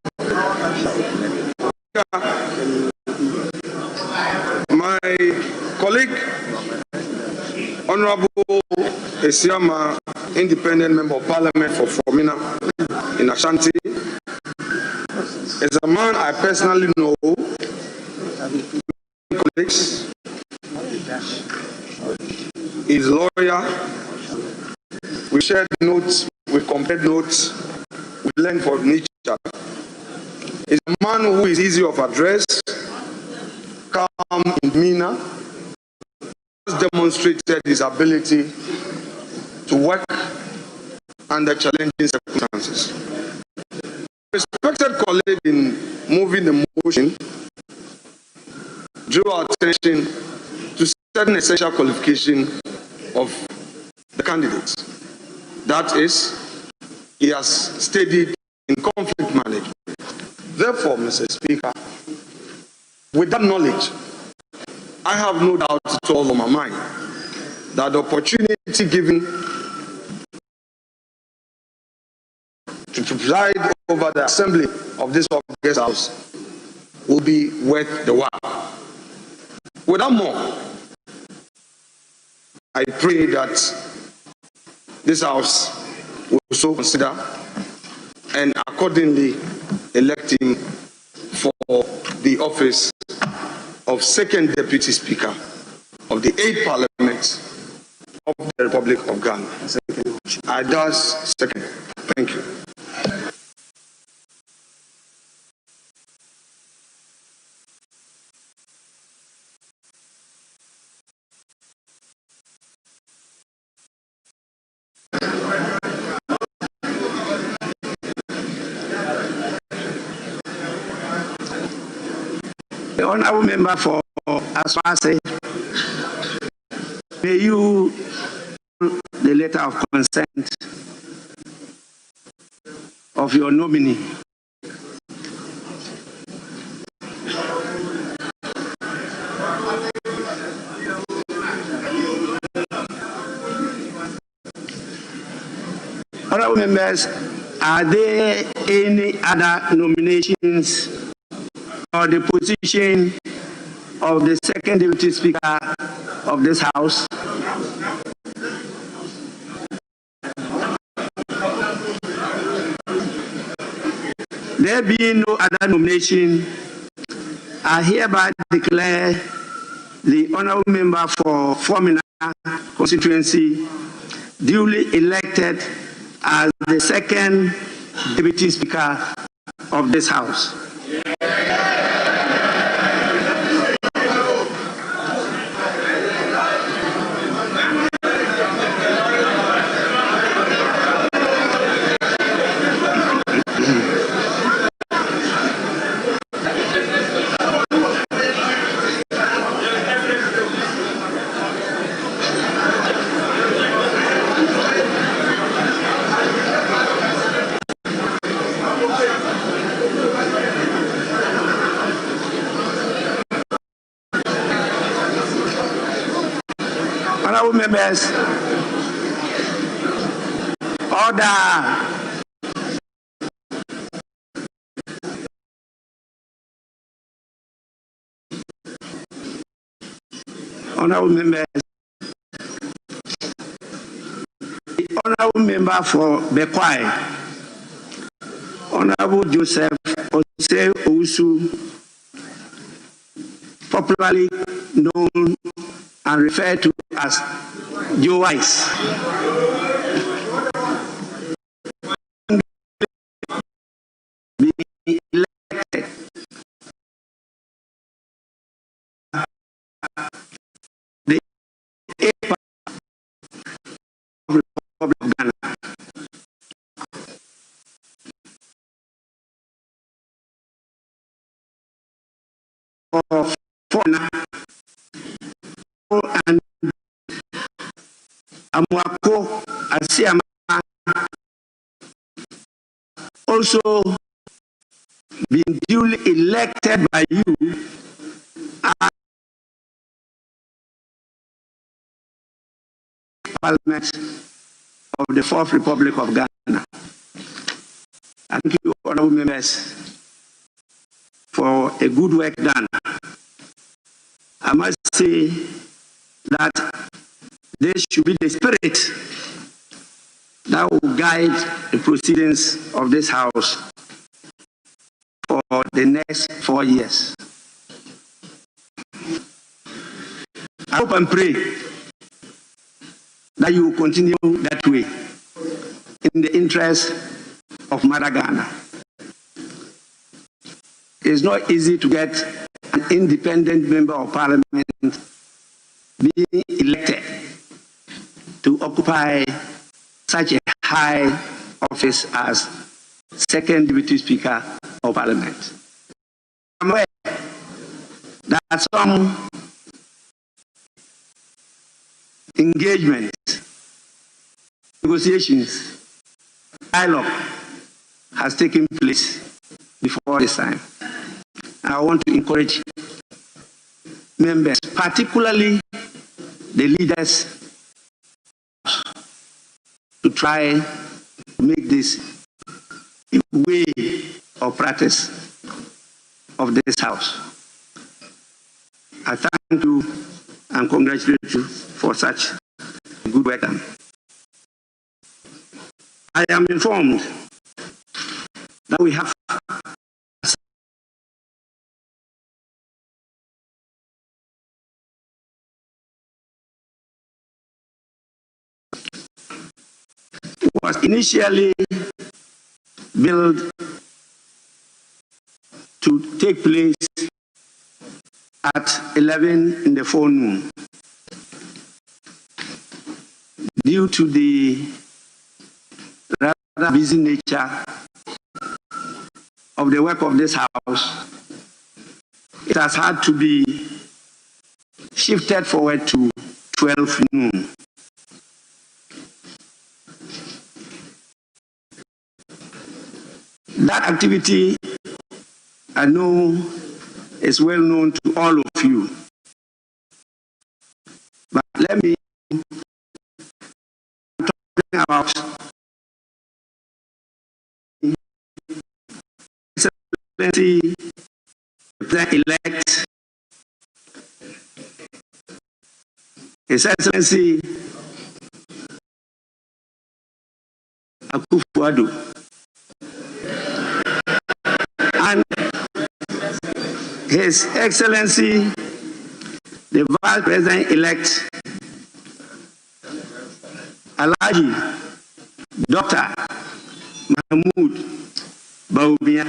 My colleague, Honorable Esiama, independent member of Parliament for Formina in Ashanti, is a man I personally know. Colleagues, he's a lawyer. We shared notes, we compared notes, we learned from each other. He's a man who is easy of address, calm in demeanor, has demonstrated his ability to work under challenging circumstances. Respected colleague in moving the motion drew our attention to certain essential qualifications of the candidates. That is, he has studied in conflict management. Therefore, Mr. Speaker, with that knowledge, I have no doubt at all on my mind that the opportunity given to preside over the assembly of this August House will be worth the while. Without more, I pray that this House will so consider and accordingly elect him for the office of second Deputy Speaker of the 8th Parliament of the Republic of Ghana. I thus second. Thank you. The honorable member for Aswase, may you the letter of consent of your nominee. Honorable members, are there any other nominations for the position of the second Deputy Speaker of this House? There being no other nomination, I hereby declare the honorable member for Formina constituency duly elected as the second deputy speaker of this house. Honorable members, order. Honorable members, the honorable member for Bekwai, Honorable Joseph Ose Owusu, popularly known and referred to as Joe Wise, being elected the 8th of the Republic of Ghana. And Amwako Asiama also been duly elected by you as Parliament of the 4th Republic of Ghana. Thank you, honorable members, for a good work done. I must say that this should be the spirit that will guide the proceedings of this House for the next 4 years. I hope and pray that you will continue that way in the interest of Mother Ghana. It's not easy to get an independent member of Parliament being elected to occupy such a high office as second deputy speaker of Parliament. I'm aware that some engagement, negotiations, dialogue has taken place before this time. I want to encourage members, particularly the leaders, to try to make this a way of practice of this House. I thank you and congratulate you for such good work done. I am informed that we have was initially built to take place at 11 in the forenoon. Due to the rather busy nature of the work of this House, it has had to be shifted forward to 12 noon. That activity, I know, is well known to all of you. But let me talk about Excellency President-elect, His Excellency Akufo-Addo. His Excellency, the Vice President-elect, Alhaji Dr. Mahmoud Baubia.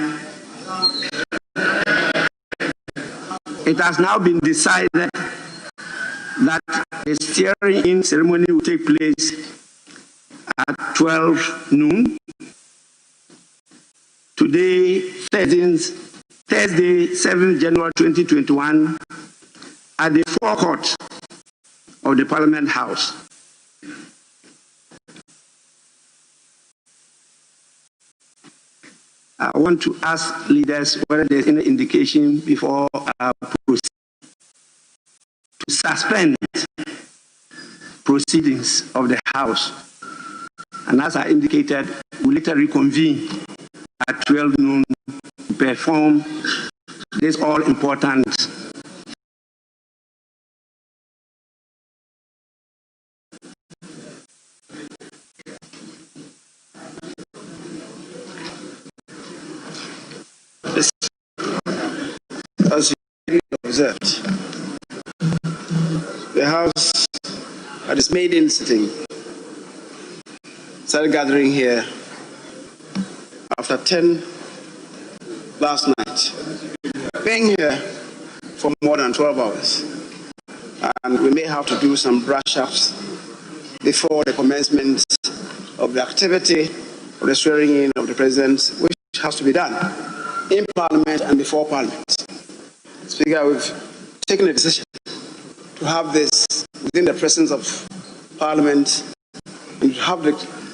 It has now been decided that the swearing-in ceremony will take place at 12 noon. Today, Thursday, 7th January 2021, at the forecourt of the Parliament House. I want to ask leaders whether there's any indication before I proceed to suspend proceedings of the House. And as I indicated, we later reconvene at 12 noon to perform this all-important as you observed, the House at its maiden sitting started gathering here after 10 last night, being here for more than 12 hours. And we may have to do some brush-ups before the commencement of the activity of the swearing-in of the President, which has to be done in Parliament and before Parliament. Speaker, we've taken a decision to have this within the presence of Parliament and to have the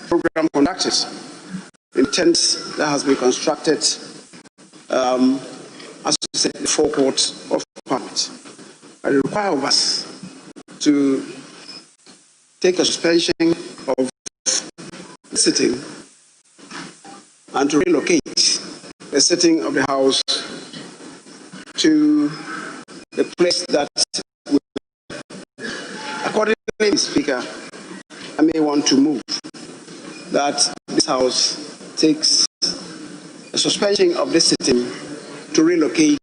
program conducted in tent that has been constructed, as you said, the forecourt of Parliament. But it requires of us to take a suspension of the sitting and to relocate the sitting of the House to the place that, accordingly, Speaker, I may want to move that this House takes a suspension of this sitting to relocate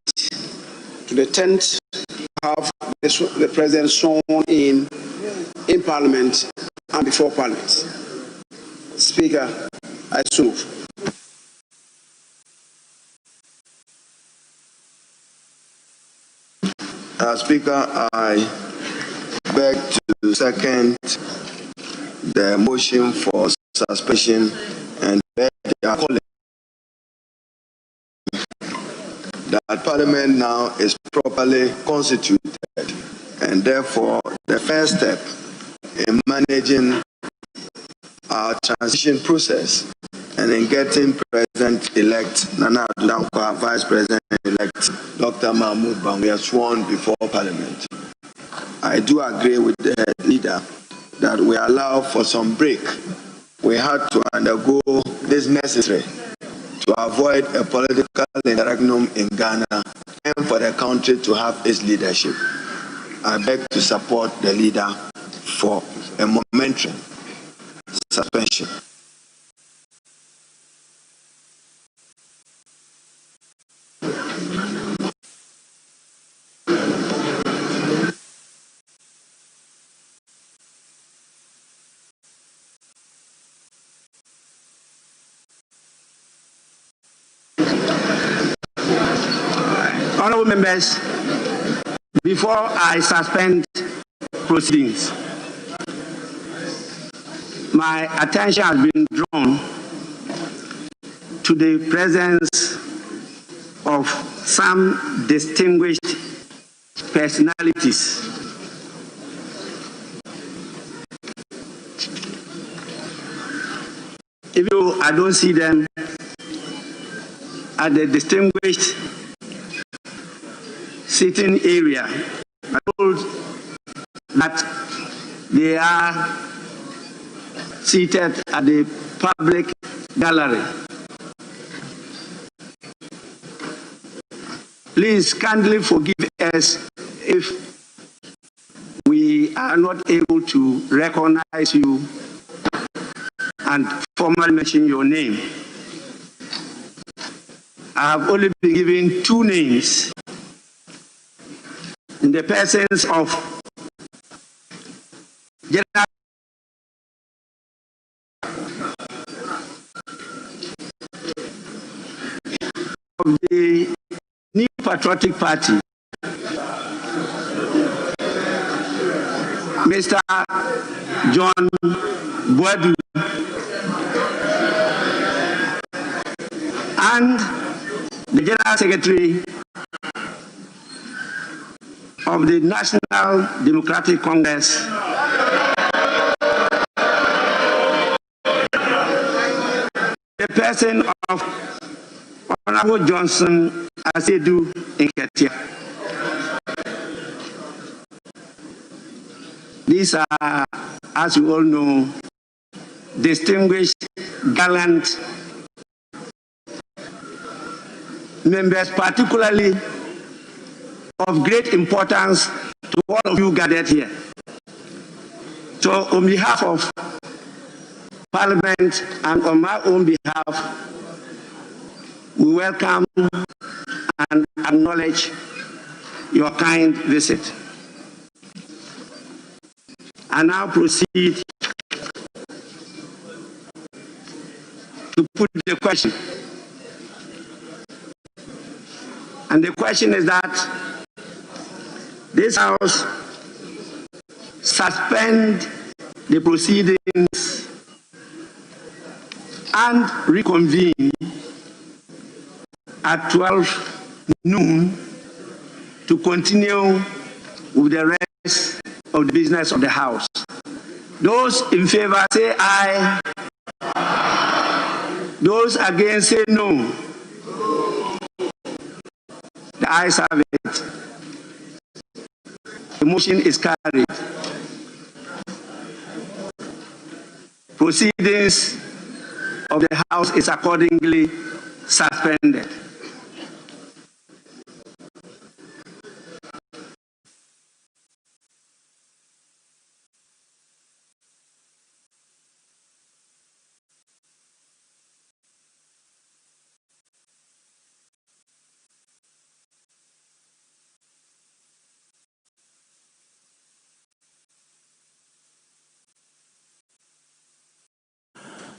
to the tent to have the President sworn in Parliament and before Parliament. Speaker, I so move. Speaker, I beg to second the motion for suspension and beg their colleagues that Parliament now is properly constituted, and therefore the first step in managing our transition process and in getting President-elect Nana Addo Dankwa, Vice President-elect Dr. Mahmoud Bawumia sworn before Parliament. I do agree with the leader that we allow for some break. We had to undergo this necessary to avoid a political interregnum in Ghana and for the country to have its leadership. I beg to support the leader for a momentary suspension. Honorable members, before I suspend proceedings, my attention has been drawn to the presence of some distinguished personalities even though I don't see them at the distinguished sitting area, I told that they are seated at the public gallery. Please kindly forgive us if we are not able to recognize you and formally mention your name. I have only been given two names in the persons of General of the New Patriotic Party, Mr. John Boadu, and the General Secretary of the National Democratic Congress, the person of Honorable Johnson Asedu Nketia. These are, as you all know, distinguished, gallant members, particularly of great importance to all of you gathered here. So on behalf of Parliament and on my own behalf, we welcome and acknowledge your kind visit. I now proceed to put the question. And the question is that this House suspend the proceedings and reconvene at 12 noon to continue with the rest of the business of the House. Those in favor say aye. Those against say no. The ayes have it. The motion is carried. Proceedings of the House is accordingly suspended.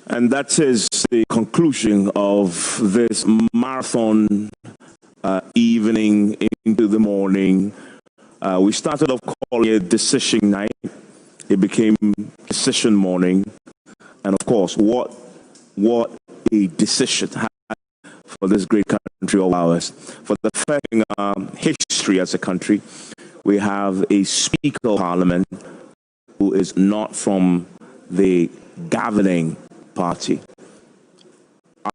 And that is the conclusion of this marathon evening into the morning. We started off calling it decision night. It became decision morning. And of course, what a decision for this great country of ours. For the first in history as a country, we have a Speaker of Parliament who is not from the governing party.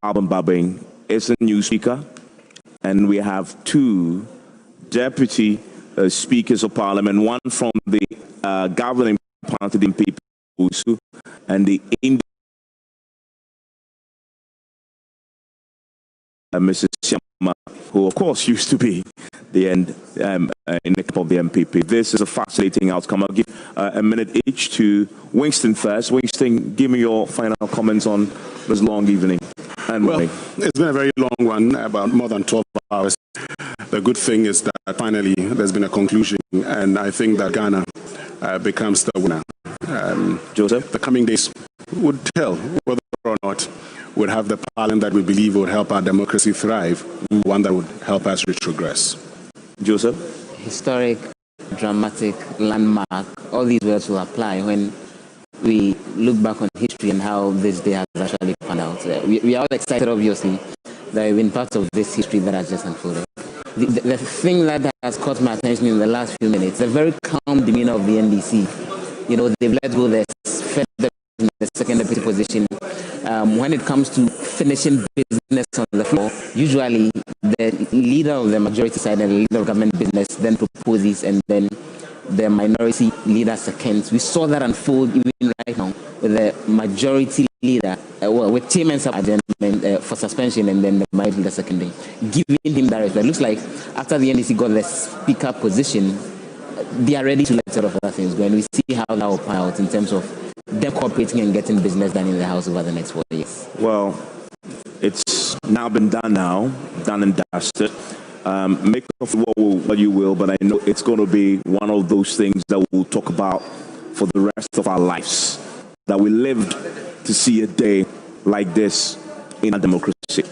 Alban Babing is a new Speaker, and we have two Deputy Speakers of Parliament, one from the governing party, the MPP, and the Mrs. Siama, who of course used to be the end in the camp of the MPP. This is a fascinating outcome. I'll give a minute each to Winston first. Winston, give me your final comments on this long evening and morning. Well, it's been a very long one, about more than 12 hours. The good thing is that finally there's been a conclusion, and I think that Ghana becomes the winner. Joseph? The coming days would tell whether or not we'll have the parliament that we believe would help our democracy thrive, one that would help us retrogress. Joseph? Historic, dramatic, landmark, all these words will apply when we look back on history and how this day has actually panned out. We are all excited, obviously, that we've been part of this history that has just unfolded. The thing that has caught my attention in the last few minutes, the very calm demeanor of the NDC. You know, they've let go their first in the second deputy position. When it comes to finishing business on the floor, usually the leader of the majority side and the leader of government business then proposes, and then the minority leader seconds. We saw that unfold even right now with the majority leader, with Tiemens adjournment for suspension, and then the minority leader seconding, giving him that respect. It looks like after the NDC got the speaker position, they are ready to let sort of other things go, and we see how that will pan out in terms of them cooperating and getting business done in the House over the next 4 years. Well, it's now been done and dusted. Make of what you will, but I know it's going to be one of those things that we'll talk about for the rest of our lives, that we lived to see a day like this in our democracy.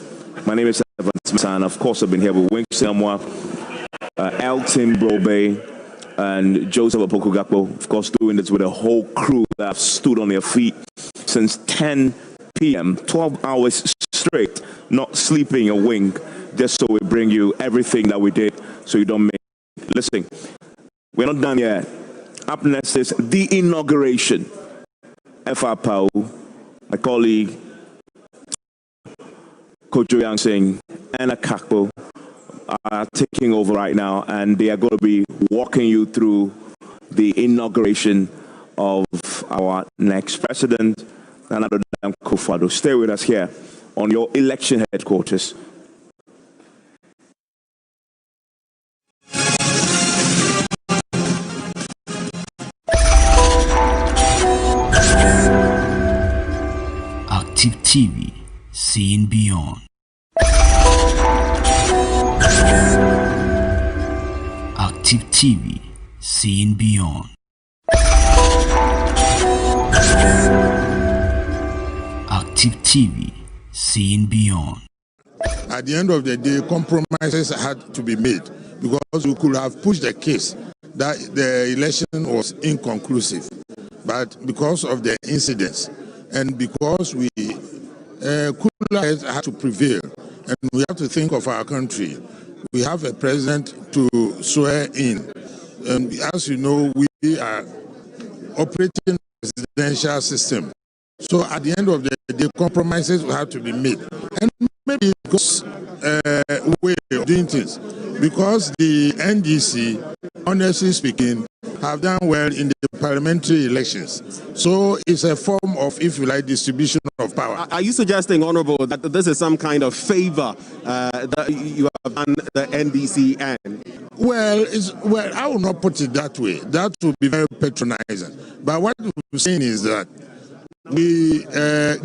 My name is Evan Smith, and of course I've been here with Wink Samoa, Elton Brobe, and Joseph Apokugakpo, of course doing this with a whole crew that have stood on their feet since 10 p.m., 12 hours straight, not sleeping a wink, just so we bring you everything that we did so you don't miss. Listen, we're not done yet. Up next is the inauguration. FR Pau, my colleague, Kojo Yang Singh, and Akakpo are taking over right now, and they are going to be walking you through the inauguration of our next president, Nana Akufo-Addo. Stay with us here on your election headquarters. Active TV, seeing beyond. Active TV, seeing beyond. Active TV, seeing beyond. At the end of the day, compromises had to be made because we could have pushed the case that the election was inconclusive. But because of the incidents and because we cooler heads had to prevail, and we have to think of our country. We have a president to swear in. And as you know, we are operating a presidential system. So at the end of the day, compromises will have to be made. And maybe it goes way of doing things. Because the NDC, honestly speaking, have done well in the parliamentary elections. So it's a form of, if you like, distribution of power. Are you suggesting, Honorable, that this is some kind of favor that you have done the NDC and? Well, I will not put it that way. That would be very patronizing. But what we're saying is that we,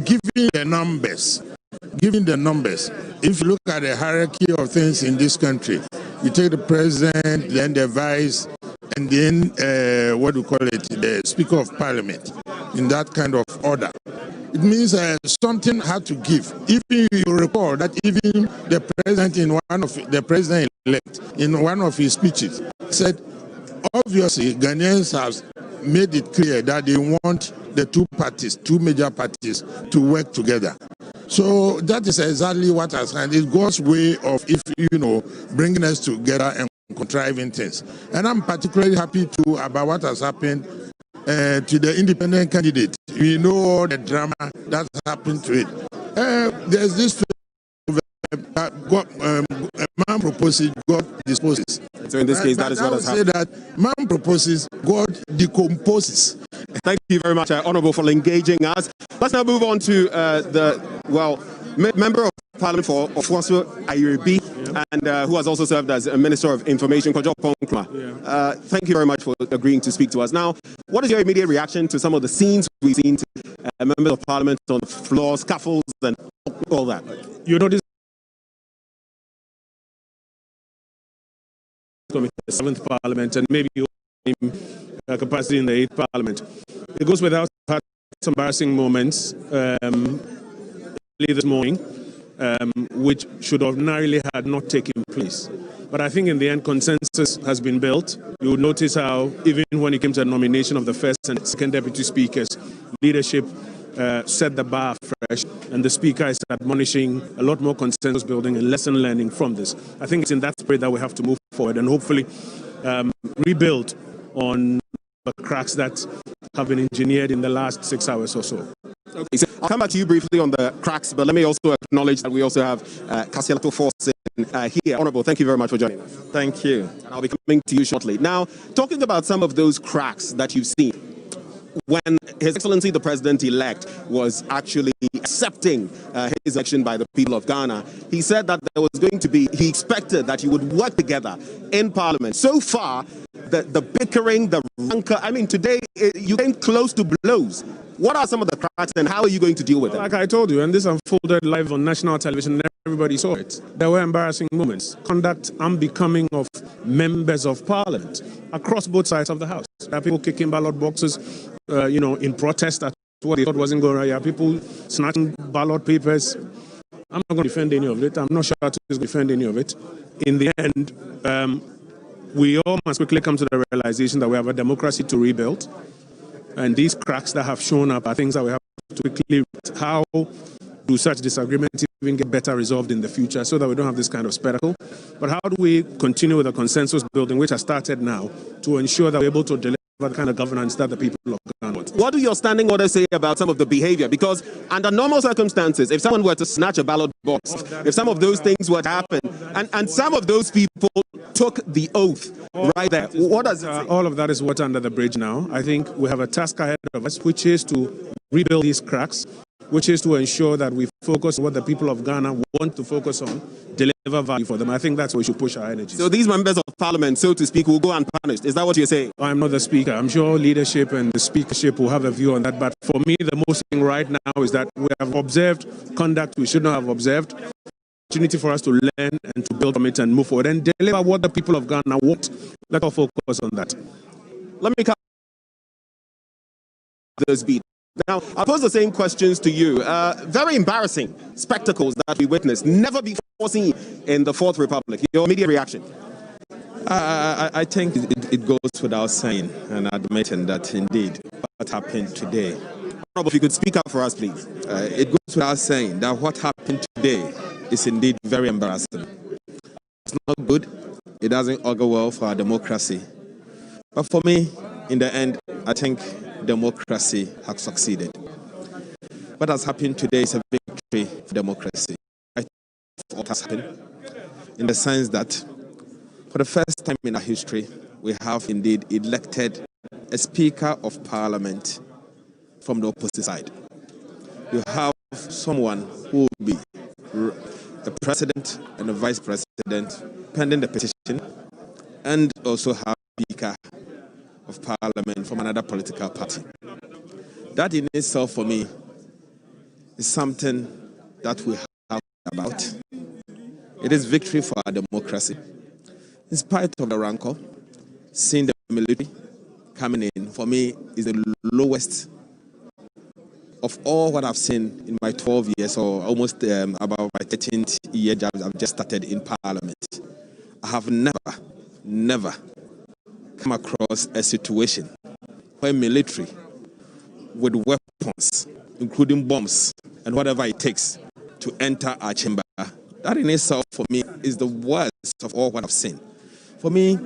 giving the numbers, if you look at the hierarchy of things in this country, you take the president, then the vice, and then what do we call it, the Speaker of Parliament, in that kind of order. It means something had to give. Even you recall that even the president the president-elect in one of his speeches said, obviously Ghanaians have made it clear that they want the two major parties, to work together. So that is exactly what has happened. It's God's way of, bringing us together and contriving things. And I'm particularly happy too about what has happened to the independent candidate. We know all the drama that happened to it. There's this man proposes, God disposes. So in this case, that is what has happened. I would say that man proposes, God decomposes. Thank you very much, Honourable, for engaging us. Let's now move on to Member of Parliament for Ofuaso Ayrebi, and who has also served as a Minister of Information, Kojo Ponkma. Thank you very much for agreeing to speak to us. Now, what is your immediate reaction to some of the scenes we've seen to members of Parliament on the floor, scaffolds, and all that? You notice the 7th Parliament and maybe capacity in the 8th Parliament. It goes without saying, some embarrassing moments early this morning, which should ordinarily had not taken place. But I think in the end, consensus has been built. You would notice how, even when it came to the nomination of the first and second deputy speakers, leadership set the bar fresh, and the speaker is admonishing a lot more consensus building and lesson learning from this. I think it's in that spirit that we have to move forward and hopefully rebuild on the cracks that have been engineered in the last 6 hours or so. Okay, so I'll come back to you briefly on the cracks, but let me also acknowledge that we also have Kasielato Force here. Honourable, thank you very much for joining us. Thank you. And I'll be coming to you shortly. Now, talking about some of those cracks that you've seen, when His Excellency the President-elect was actually accepting his election by the people of Ghana, he said that there was going to be, he expected that you would work together in Parliament. So far, the bickering, the rancor, I mean, today you came close to blows. What are some of the cracks and how are you going to deal with them? Like I told you, and this unfolded live on national television. everybody saw it. There were embarrassing moments. Conduct unbecoming of members of parliament across both sides of the house. There are people kicking ballot boxes, in protest at what they thought wasn't going right. There are people snatching ballot papers. I'm not going to defend any of it. I'm not sure to defend any of it. In the end, we all must quickly come to the realization that we have a democracy to rebuild. And these cracks that have shown up are things that we have to quickly. How do such disagreements even get better resolved in the future so that we don't have this kind of spectacle? But how do we continue with the consensus building, which has started now, to ensure that we're able to deliver the kind of governance that the people of Ghana want? What do your standing orders say about some of the behavior? Because under normal circumstances, if someone were to snatch a ballot box, if some of those things were to happen, and some of those people took the oath right there, what does it say? All of that is water under the bridge now. I think we have a task ahead of us, which is to rebuild these cracks, which is to ensure that we focus on what the people of Ghana want to focus on, deliver value for them. I think that's where we should push our energy. So these members of parliament, so to speak, will go unpunished. Is that what you're saying? I'm not the speaker. I'm sure leadership and the speakership will have a view on that. But for me, the most thing right now is that we have observed conduct we should not have observed. Opportunity for us to learn and to build from it and move forward and deliver what the people of Ghana want. Let us focus on that. Let me come to this beat. Now, I'll pose the same questions to you. Very embarrassing spectacles that we witnessed, never before seen in the Fourth Republic. Your immediate reaction? I think it goes without saying and admitting that indeed what happened today. If you could speak up for us, please. It goes without saying that what happened today is indeed very embarrassing. It's not good. It doesn't augur well for our democracy. But for me, in the end, I think democracy has succeeded. What has happened today is a victory for democracy. I think what has happened in the sense that for the first time in our history, we have indeed elected a Speaker of Parliament from the opposite side. You have someone who will be the President and the Vice President pending the petition, and also have Speaker of Parliament from another political party. That in itself, for me, is something that we have about. It is victory for our democracy. In spite of the rancor, seeing the military coming in, for me, is the lowest of all what I've seen in my 12 years, or almost about my 13th year job I've just started in Parliament. I have never come across a situation where military with weapons, including bombs and whatever it takes to enter our chamber. That in itself, for me, is the worst of all what I've seen. For me,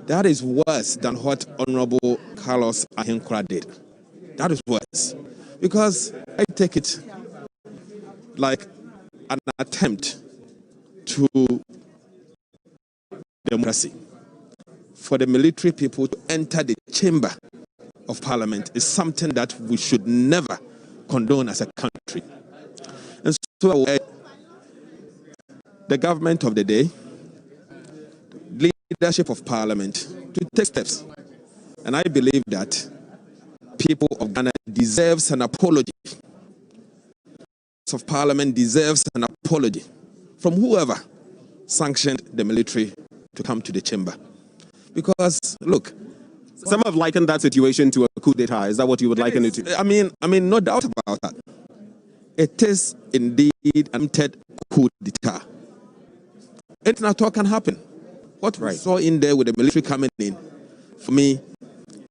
that is worse than what Honorable Carlos Ahinkra did. That is worse. Because I take it like an attempt to democracy. For the military people to enter the chamber of parliament is something that we should never condone as a country. And so the government of the day, leadership of parliament, to take steps. And I believe that people of Ghana deserves an apology. Of parliament deserves an apology from whoever sanctioned the military to come to the chamber. Because, look, some have likened that situation to a coup d'etat. Is that what you would liken it to? I mean, no doubt about that. It is indeed an attempted coup d'etat. Anything at all can happen. What we saw in there with the military coming in, for me,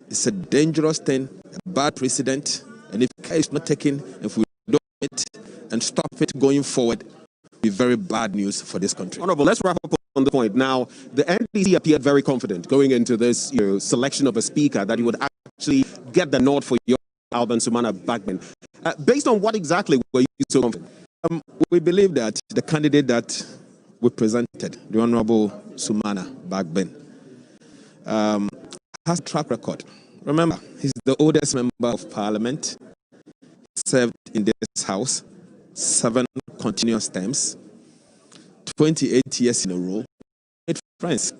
it's a dangerous thing, a bad precedent, and if care is not taken, if we don't it and stop it going forward, it will be very bad news for this country. Honorable, let's wrap up on the point. Now, the NDC appeared very confident going into this selection of a speaker that you would actually get the nod for your Alban Sumana Bagbin. Based on what exactly were you so confident? We believe that the candidate that we presented, the Honorable Sumana Bagbin, has a track record. Remember, he's the oldest member of parliament, served in this house 7 continuous terms, 28 years in a row, made friends.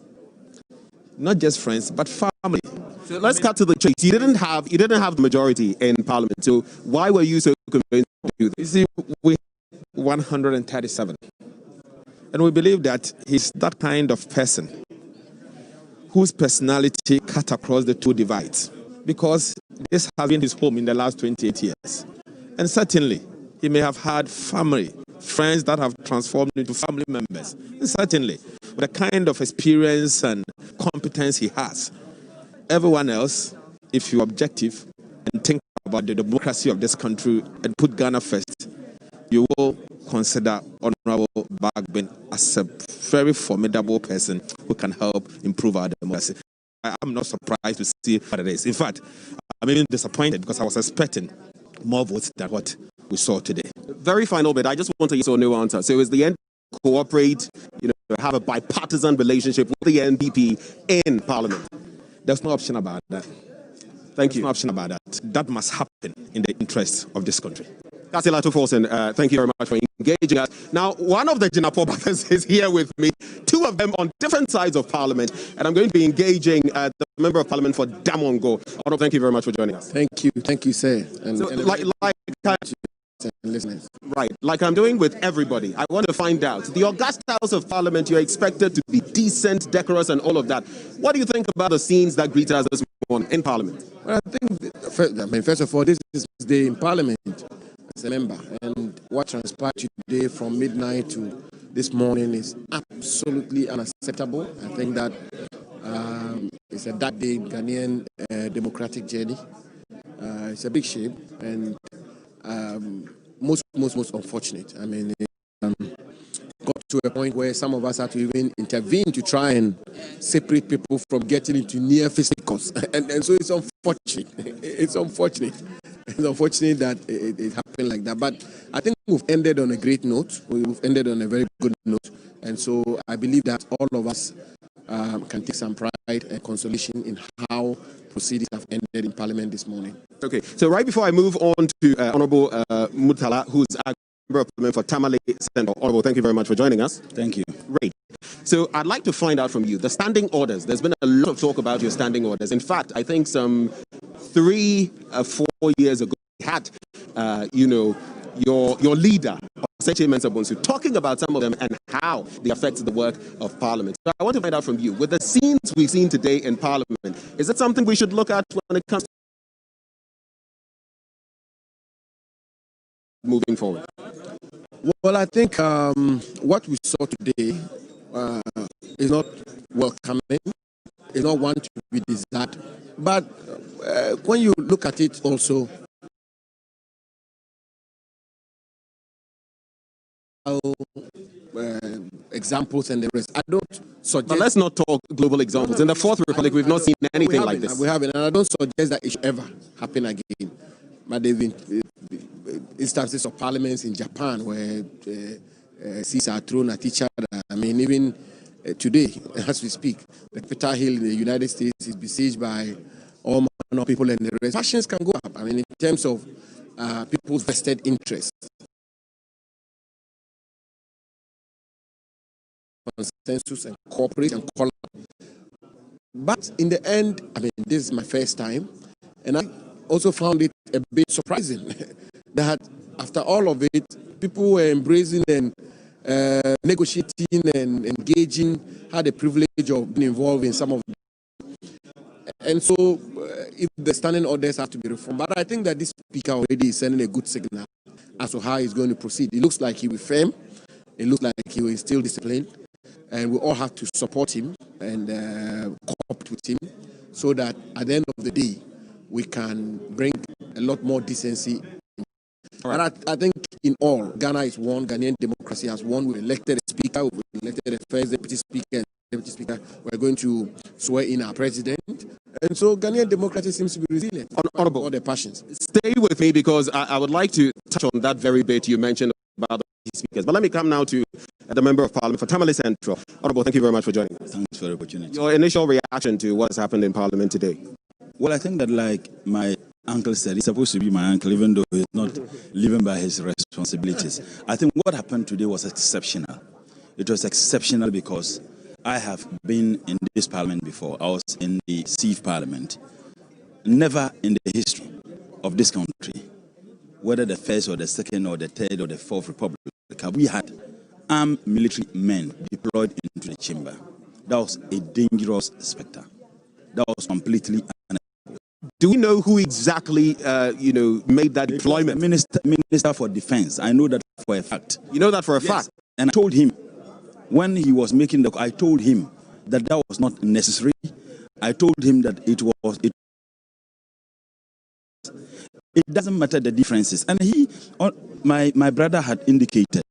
Not just friends, but family. So let's cut to the chase. You didn't have the majority in parliament. So why were you so convinced to do this? You see, we 137 And we believe that he's that kind of person whose personality cut across the two divides, because this has been his home in the last 28 years. And certainly, he may have had family, friends that have transformed into family members. And certainly, with the kind of experience and competence he has, everyone else, if you're objective and think about the democracy of this country and put Ghana first, you will consider Honorable Bagbin as a very formidable person who can help improve our democracy. I'm not surprised to see what it is. In fact, I'm even disappointed because I was expecting more votes than what we saw today. Very final bit. I just want a yes or no answer. So is the NDP cooperate, have a bipartisan relationship with the NDP in Parliament? There's no option about that. Thank you. There's no option about that. That must happen in the interest of this country. Kasila Tuforsen, thank you very much for engaging us. Now, one of the Jinapo brothers is here with me, two of them on different sides of Parliament, and I'm going to be engaging the Member of Parliament for Damongo. Honorable, thank you very much for joining us. Thank you, sir. And, so, listeners. Right, like I'm doing with everybody, I want to find out, the August House of Parliament, you're expected to be decent, decorous, and all of that. What do you think about the scenes that greet us this morning in Parliament? Well, I think, first of all, this is the day in Parliament as a member, and what transpired today from midnight to this morning is absolutely unacceptable. I think that it's a dark day in Ghanaian democratic journey. It's a big shame and most unfortunate. I mean, it got to a point where some of us had to even intervene to try and separate people from getting into near fisticuffs, and so it's unfortunate. It's unfortunate. It's unfortunate that it happened like that. But I think we've ended on a great note. We've ended on a very good note, and so I believe that all of us can take some pride and consolation in how proceedings have ended in Parliament this morning. Okay, so right before I move on to Honorable Mutala, who's a Member of Parliament for Tamale Central. Honorable, thank you very much for joining us. Thank you. Great. So I'd like to find out from you, the standing orders. There's been a lot of talk about your standing orders. In fact, I think some 3-4 years ago, we had, your leader, Seche Mensah-Bonsu, talking about some of them and how they affect the work of Parliament. So I want to find out from you, with the scenes we've seen today in Parliament, is it something we should look at when it comes to moving forward? Well, I think what we saw today is not welcoming, is not one to be desired. But when you look at it also, examples and the rest, I don't suggest... But let's not talk global examples. In the Fourth Republic, we've not seen anything like this. We haven't, and I don't suggest that it should ever happen again. But there have been instances of parliaments in Japan where seats are thrown at each other. I mean, even today, as we speak, the Capitol Hill in the United States is besieged by all manner of people and the rest. Passions can go up. I mean, in terms of people's vested interests. Consensus and cooperate and collaborate. But in the end, I mean, this is my first time, and I also found it a bit surprising that after all of it, people were embracing and negotiating and engaging, had the privilege of being involved in some of them. And so, if the standing orders have to be reformed, but I think that this speaker already is sending a good signal as to how he's going to proceed. It looks like he will be firm. It looks like he will still disciplined. And we all have to support him and cooperate with him so that at the end of the day, we can bring a lot more decency. Right. But I think in all, Ghana is one, Ghanaian democracy has won. We elected a speaker, we elected a first deputy speaker, and deputy speaker. We're going to swear in our president. And so Ghanaian democracy seems to be resilient. Honorable, all the passions. Stay with me because I would like to touch on that very bit you mentioned about the speakers. But let me come now to the Member of Parliament for Tamale Central. Honorable, thank you very much for joining us. Thanks for the opportunity. Your initial reaction to what has happened in Parliament today? Well, I think that, like my uncle said, he's supposed to be my uncle, even though he's not living by his responsibilities. I think what happened today was exceptional. It was exceptional because I have been in this Parliament before. I was in the Sieve Parliament. Never in the history of this country, whether the first or the second or the third or the fourth republic, have we had armed military men deployed into the chamber. That was a dangerous spectre. That was completely unacceptable. Do we know who exactly, made that deployment? Minister for Defense. I know that for a fact. You know that for a fact? And I told him, when he was making I told him that was not necessary. I told him that it doesn't matter the differences. And my brother had indicated,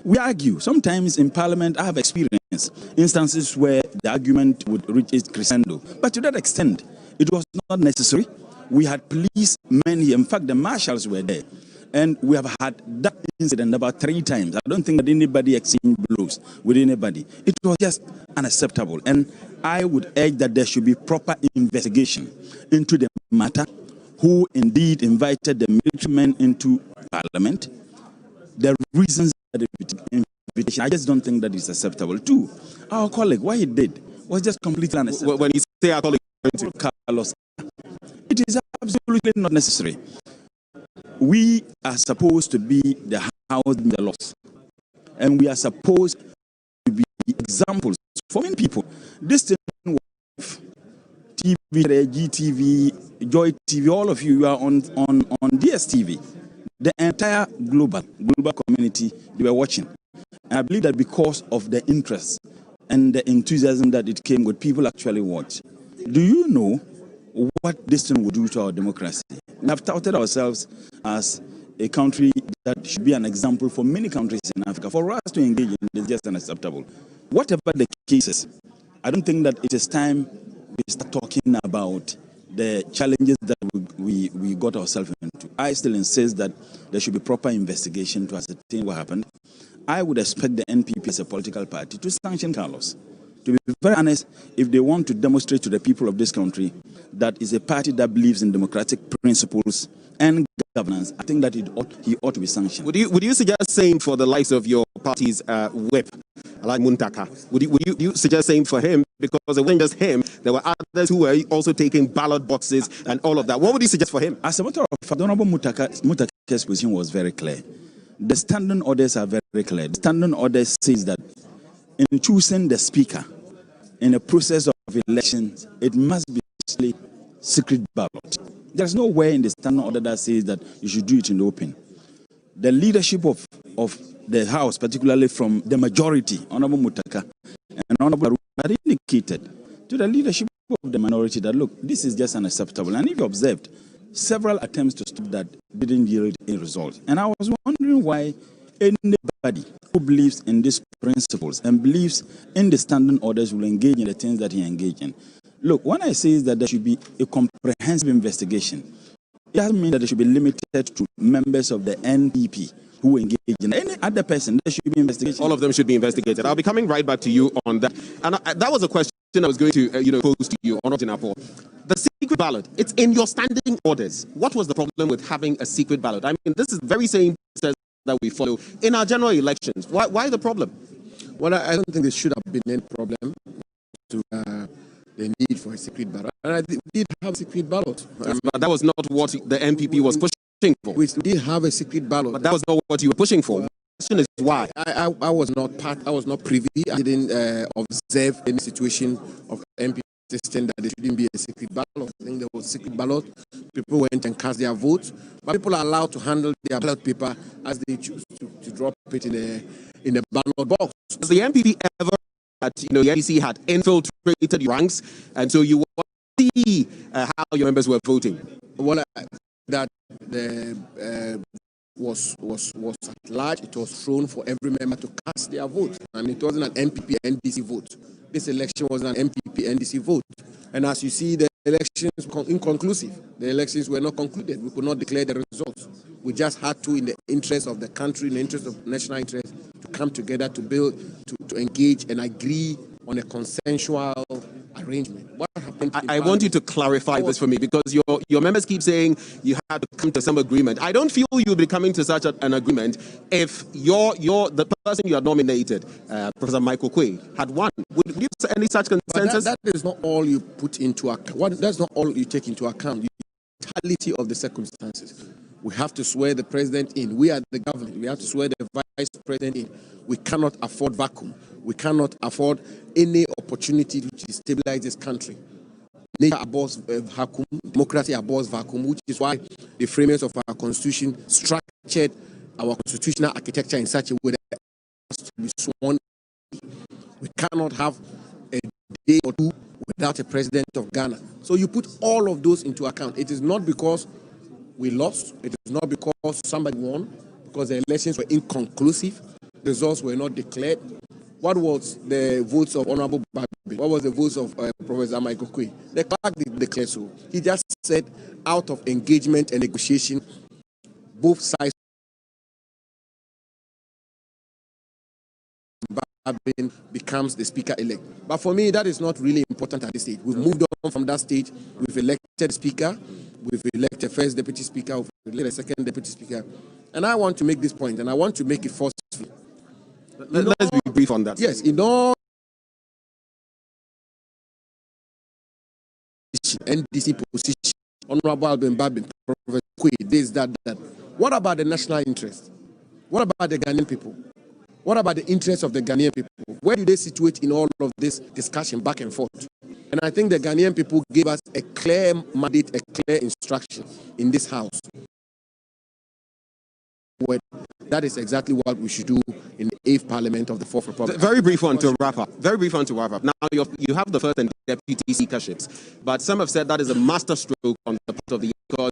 we argue. Sometimes in Parliament, I have experienced instances where the argument would reach its crescendo. But to that extent, it was not necessary. We had police men here. In fact, the marshals were there. And we have had that incident about 3 times. I don't think that anybody exchanged blows with anybody. It was just unacceptable. And I would urge that there should be proper investigation into the matter, who indeed invited the military men into Parliament, the reasons for the invitation. I just don't think that is acceptable. Too, our colleague, what he did was just completely unacceptable. When you say our colleague, Carlos, it is absolutely not necessary. We are supposed to be the house in the laws, and we are supposed to be examples for many people. This thing, TV, GTV, Joy TV, all of you are on DSTV. The entire global community, they were watching. And I believe that because of the interest and the enthusiasm that it came with, people actually watch. Do you know what this thing would do to our democracy? We have touted ourselves as a country that should be an example for many countries in Africa. For us to engage in this is just unacceptable. Whatever the cases, I don't think that it is time we start talking about the challenges that we got ourselves into. I still insist that there should be proper investigation to ascertain what happened. I would expect the NPP as a political party to sanction Carlos. To be very honest, if they want to demonstrate to the people of this country that is a party that believes in democratic principles and governance, I think that he ought to be sanctioned. Would you suggest same for the likes of your party's whip, like Muntaka? Would you suggest same for him? Because it wasn't just him, there were others who were also taking ballot boxes and all of that. What would you suggest for him? As a matter of fact, Honorable Muntaka's position was very clear. The standing orders are very clear. The standing order says that in choosing the speaker in the process of elections, it must be secret ballot. There's nowhere in the standing order that says that you should do it in the open. The leadership of the House, particularly from the majority, Honorable Mutaka and Honorable Aru, had indicated to the leadership of the minority that, look, this is just unacceptable. And if you observed, several attempts to stop that didn't yield any result. And I was wondering why anybody who believes in these principles and believes in the standing orders will engage in the things that he engaged in. Look, when I say that there should be a comprehensive investigation, it doesn't mean that it should be limited to members of the NPP who engage in any other person. There should be investigation. All of them should be investigated. I'll be coming right back to you on that. And that was a question I was going to pose to you, Honorable Jinapo. The secret ballot, it's in your standing orders. What was the problem with having a secret ballot? I mean, this is the very same process that we follow in our general elections. Why the problem? Well, I don't think there should have been any problem to the need for a secret ballot. And I did have a secret ballot. But that was not what the NPP was pushing for. We did have a secret ballot. But that was not what you were pushing for. The question is why? I was not privy. I didn't observe any situation of NPP insisting that there shouldn't be a secret ballot. I think there was a secret ballot. People went and cast their votes. But people are allowed to handle their ballot paper as they choose to drop it in the ballot box. Does the NPP ever that the NPC had infiltrated your ranks, and so you want to see how your members were voting? Well, that was at large. It was thrown for every member to cast their vote, and it wasn't an NPP NDC vote. This election was an MPP NDC vote, and as you see, the elections were inconclusive. The elections were not concluded. We could not declare the results. We just had to, in the interest of the country, in the interest of national interest, to come together to build, to engage and agree on a consensual arrangement. What happened? I want you to clarify this for me, because your members keep saying you had to come to some agreement. I don't feel you'll be coming to such an agreement if the person you had nominated, Professor Michael Quay, had won. Would you say any such consensus? That is not all you put into account. That's not all you take into account. The totality of the circumstances. We have to swear the president in. We are the government. We have to swear the vice president in. We cannot afford vacuum. We cannot afford any opportunity to destabilize this country. Nature abhors vacuum, democracy abhors vacuum, which is why the framers of our constitution structured our constitutional architecture in such a way that it has to be sworn. We cannot have a day or two without a president of Ghana. So you put all of those into account. It is not because we lost. It is not because somebody won, because the elections were inconclusive. The results were not declared. What was the votes of Honorable Babi? What was the votes of Professor Michael Kwe? The clerk did declare so. He just said, out of engagement and negotiation, both sides becomes the speaker-elect. But for me, that is not really important at this stage. We've moved on from that stage. We've elected speaker. We've elected first deputy speaker. We've elected a second deputy speaker. And I want to make this point, and I want to make it forcefully. Let's be brief on that. Yes, in all NDC position, Honorable Alban Babin, Professor Kwe, this, that. What about the national interest? What about the Ghanaian people? What about the interests of the Ghanaian people? Where do they situate in all of this discussion back and forth? And I think the Ghanaian people gave us a clear mandate, a clear instruction in this house. That is exactly what we should do in the 8th Parliament of the 4th Republic. Very brief one to wrap up. Now, you have the first and deputy speakerships, but some have said that is a masterstroke on the part of the because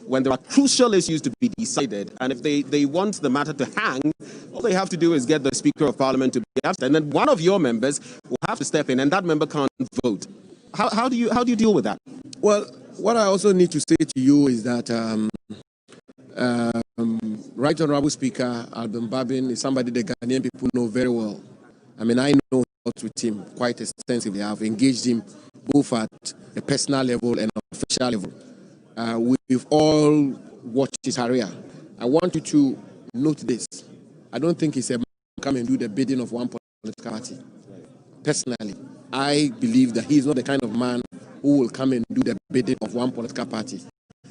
when there are crucial issues to be decided, and if they want the matter to hang, all they have to do is get the Speaker of Parliament to be absent, and then one of your members will have to step in, and that member can't vote. How do you deal with that? Well, what I also need to say to you is that Right Honorable Speaker Alban Babin is somebody the Ghanaian people know very well. I mean, I know with him quite extensively. I've engaged him both at a personal level and official level. We've all watched his career. I want you to note this. I don't think he's a man who come and do the bidding of one political party. Personally, I believe that he's not the kind of man who will come and do the bidding of one political party.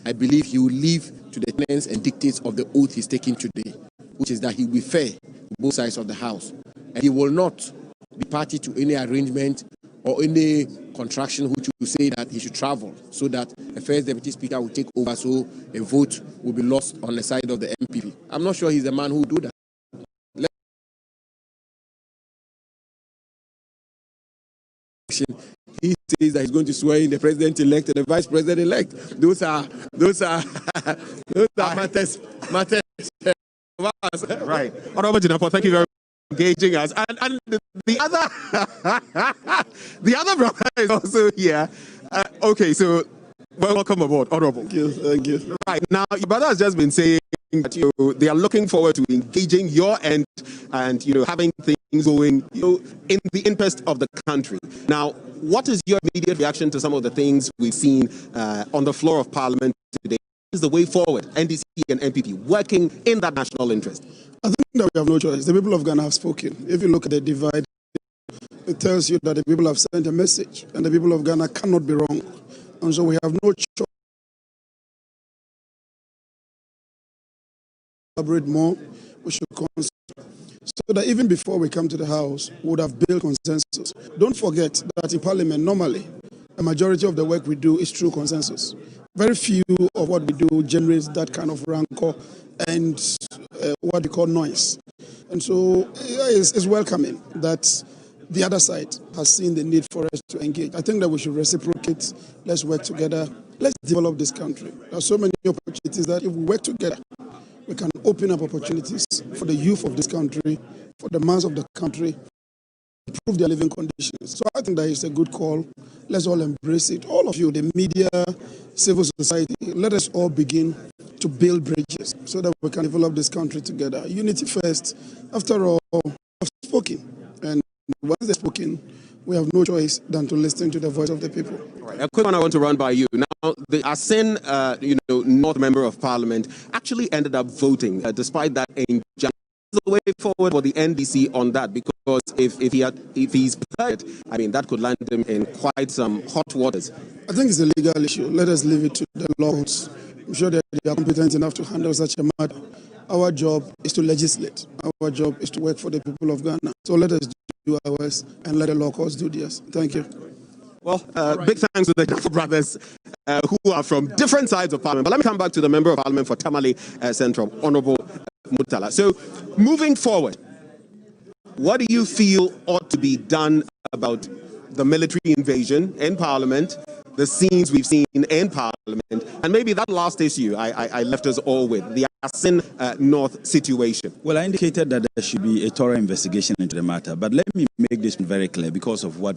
I believe he will live to the tenets and dictates of the oath he's taking today, which is that he will be fair to both sides of the house. And he will not be party to any arrangement or any contraction which will say that he should travel so that a first deputy speaker will take over so a vote will be lost on the side of the MPP. I'm not sure he's the man who will do that. He says that he's going to swear in the president-elect and the vice president-elect. Those are matters. Right. Honorable Jinapo, thank you very much for engaging us. And the other brother is also here. Okay, so welcome aboard, Honorable. Thank you. Right, now your brother has just been saying that they are looking forward to engaging your end and having things going in the interest of the country. Now, what is your immediate reaction to some of the things we've seen on the floor of Parliament today? What is the way forward, NDC and NPP, working in that national interest? I think that we have no choice. The people of Ghana have spoken. If you look at the divide, it tells you that the people have sent a message, and the people of Ghana cannot be wrong. And so we have no choice. Elaborate more, we should consider so that even before we come to the House, we would have built consensus. Don't forget that in Parliament, normally, a majority of the work we do is through consensus. Very few of what we do generates that kind of rancor and what we call noise. And so it's welcoming that the other side has seen the need for us to engage. I think that we should reciprocate. Let's work together. Let's develop this country. There are so many opportunities that if we work together, we can open up opportunities for the youth of this country, for the mass of the country, improve their living conditions. So I think that is a good call. Let's all embrace it. All of you, the media, civil society, let us all begin to build bridges so that we can develop this country together. Unity first. After all, I've spoken. And once they've spoken, we have no choice than to listen to the voice of the people. Right. A quick one I want to run by you. Now, the Asin, North Member of Parliament actually ended up voting, despite that in January. The way forward for the NDC on that, because if he's played, I mean, that could land him in quite some hot waters. I think it's a legal issue. Let us leave it to the laws. I'm sure that they are competent enough to handle such a matter. Our job is to legislate. Our job is to work for the people of Ghana. So let us do ours and let the law courts do theirs. Thank you. Well, big thanks to the brothers who are from different sides of Parliament. But let me come back to the Member of Parliament for Tamale Central, Honorable Murtala. So, moving forward, what do you feel ought to be done about the military invasion in Parliament, the scenes we've seen in Parliament, and maybe that last issue I left us all with, the Asin North situation? Well, I indicated that there should be a thorough investigation into the matter, but let me make this very clear because of what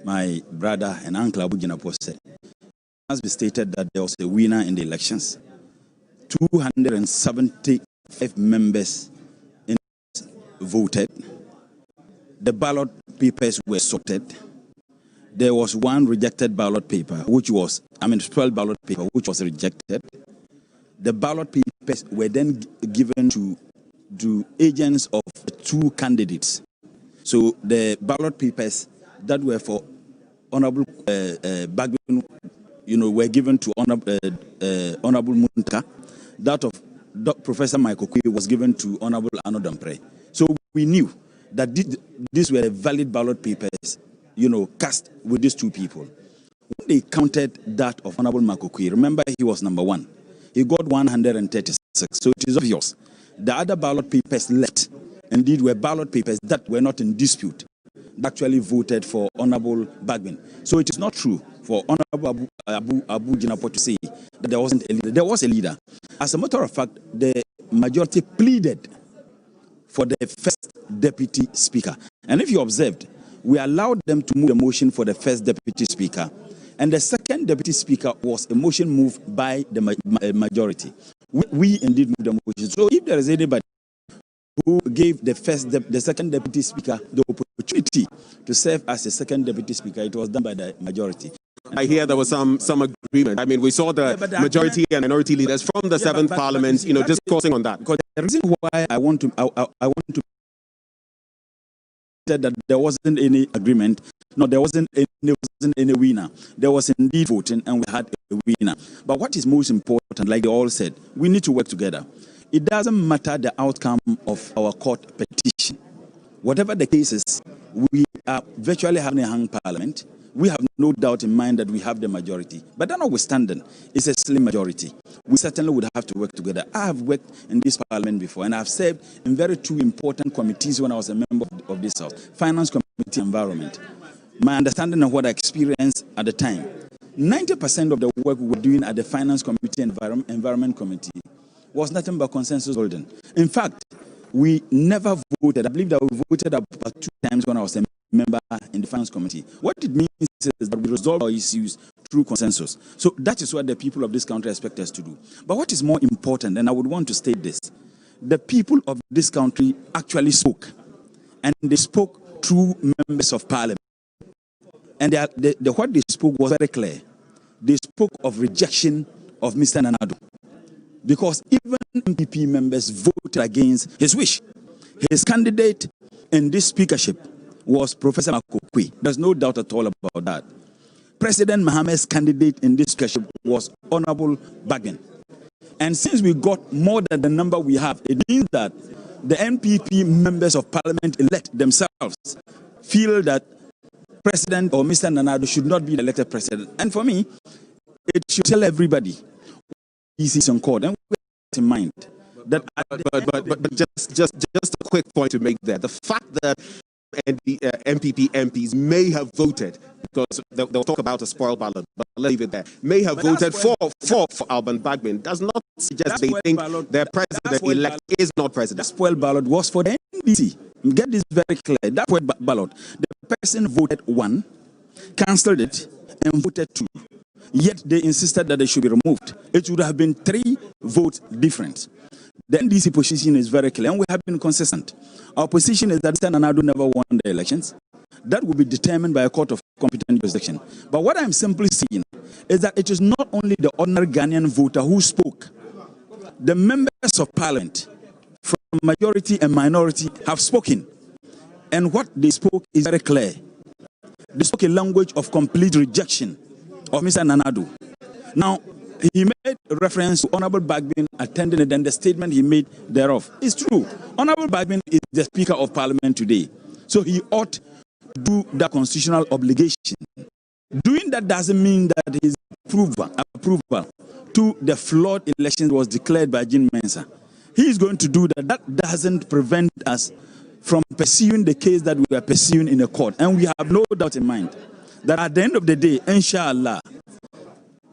my brother and uncle Abu Jinapo said. It must be stated that there was a winner in the elections. 275 members voted. The ballot papers were sorted. There was one rejected ballot paper, which was, 12 ballot paper, which was rejected. The ballot papers were then given to agents of two candidates. So the ballot papers that were for Honorable Bagwin, were given to Honorable Muntaka. That of Professor Michael Kwe was given to Honorable Anodampre. So we knew that these were valid ballot papers, cast with these two people. When they counted that of Honorable Michael Kwe, remember he was number one. He got 136. So it is obvious. The other ballot papers left, indeed, were ballot papers that were not in dispute, that actually voted for Honorable Bagwin. So it is not true for Honorable Abu Jinapo to say that there wasn't a leader. There was a leader. As a matter of fact, the majority pleaded for the first deputy speaker. And if you observed, we allowed them to move the motion for the first deputy speaker. And the second deputy speaker was a motion moved by the majority. We indeed moved the motion. So if there is anybody who gave the second deputy speaker the opportunity to serve as a second deputy speaker, it was done by the majority. I hear there was some agreement. We saw the majority and minority leaders from the 7th Parliament, discussing on that. Because the reason why I want to say that there wasn't any agreement. No, there wasn't any winner. There was indeed voting, and we had a winner. But what is most important, like they all said, we need to work together. It doesn't matter the outcome of our court petition. Whatever the case is, we are virtually having a hung parliament. We have no doubt in mind that we have the majority. But that notwithstanding, it's a slim majority. We certainly would have to work together. I have worked in this parliament before, and I've served in very two important committees when I was a member of this house. Finance Committee, Environment. My understanding of what I experienced at the time, 90% of the work we were doing at the Finance Committee and Environment Committee was nothing but consensus building. In fact, we never voted. I believe that we voted about 2 times when I was a member in the Finance Committee. What it means is that we resolve our issues through consensus. So that is what the people of this country expect us to do. But what is more important, and I would want to state this, the people of this country actually spoke. And they spoke through members of Parliament. And what they spoke was very clear. They spoke of rejection of Mr. Nanado. Because even MPP members voted against his wish. His candidate in this speakership was Professor Makokwe. There's no doubt at all about that. President Mohammed's candidate in this speakership was Honorable Bagin. And since we got more than the number we have, it means that the MPP members of Parliament elect themselves feel that President or Mr. Nanado should not be the elected president. And for me, it should tell everybody is on court, and we have in mind that. But just a quick point to make there: the fact that MPP MPs may have voted, because they'll talk about a spoil ballot, but I'll leave it there. May have voted for Alban Bagwin does not suggest they think their president-elect is not president. The spoil ballot was for the NDC. Get this very clear. That spoil ballot, the person voted 1, cancelled it, and voted 2. Yet they insisted that they should be removed. It would have been 3 votes difference. The NDC position is very clear, and we have been consistent. Our position is that Mr. Nanado never won the elections. That will be determined by a court of competent jurisdiction. But what I'm simply saying is that it is not only the ordinary Ghanaian voter who spoke. The members of Parliament, from majority and minority, have spoken. And what they spoke is very clear. They spoke a language of complete rejection of Mr. Nanado. Now, he made reference to Honorable Bagbin attending it, and the statement he made thereof is true. Honorable Bagbin is the Speaker of Parliament today, so he ought to do the constitutional obligation. Doing that doesn't mean that his approval to the flawed election was declared by Jean Mensa. He is going to do that. That doesn't prevent us from pursuing the case that we are pursuing in the court. And we have no doubt in mind that at the end of the day, inshallah,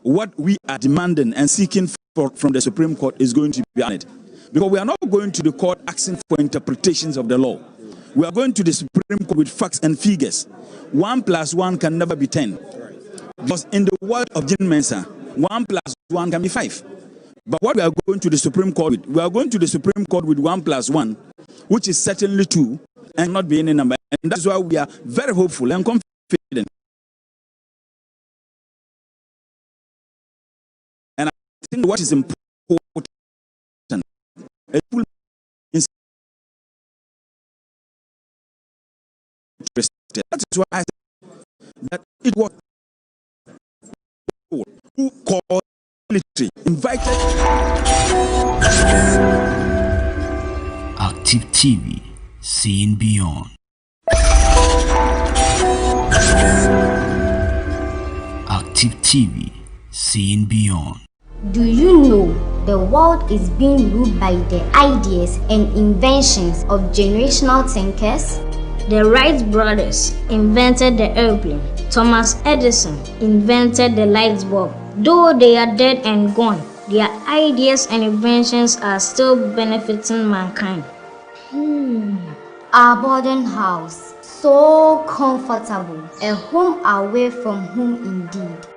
what we are demanding and seeking from the Supreme Court is going to be honored. Because we are not going to the court asking for interpretations of the law. We are going to the Supreme Court with facts and figures. 1 + 1 can never be 10. Because in the world of Jean Mensa, 1 + 1 can be 5. But what we are going to the Supreme Court with, we are going to the Supreme Court with 1 + 1, which is certainly 2, and not be any number. And that's why we are very hopeful and confident. And I think what is important is that is why I said that it was who called military invited. Active TV, seeing beyond. Active TV, seeing beyond. Do you know the world is being ruled by the ideas and inventions of generational thinkers? The Wright brothers invented the airplane. Thomas Edison invented the light bulb. Though they are dead and gone, their ideas and inventions are still benefiting mankind. Our boarding house, so comfortable, a home away from home indeed.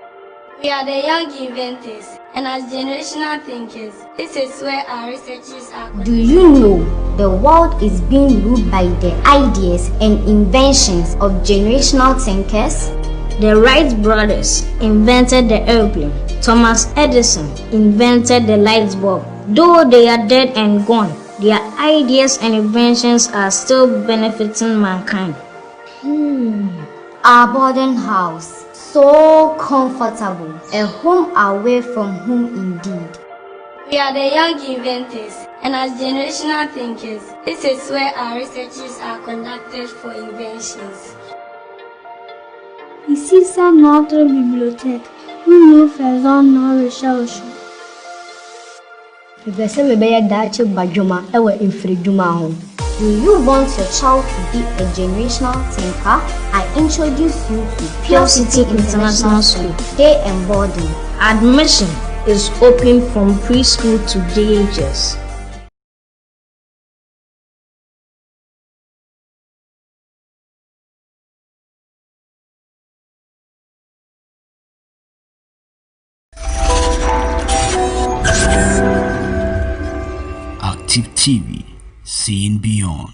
We are the young inventors, and as generational thinkers, this is where our researches are. Do you know the world is being ruled by the ideas and inventions of generational thinkers? The Wright brothers invented the airplane. Thomas Edison invented the light bulb. Though they are dead and gone, their ideas and inventions are still benefiting mankind. Our boarding house, so comfortable, a home away from home indeed. We are the young inventors, and as generational thinkers, this is where our researches are conducted for inventions. Ici, c'est notre bibliothèque où nous faisons nos recherches. Do you want your child to be a generational thinker? I introduce you to Pure City International School, day and boarding. Admission is open from preschool to day ages. Active TV, seeing beyond.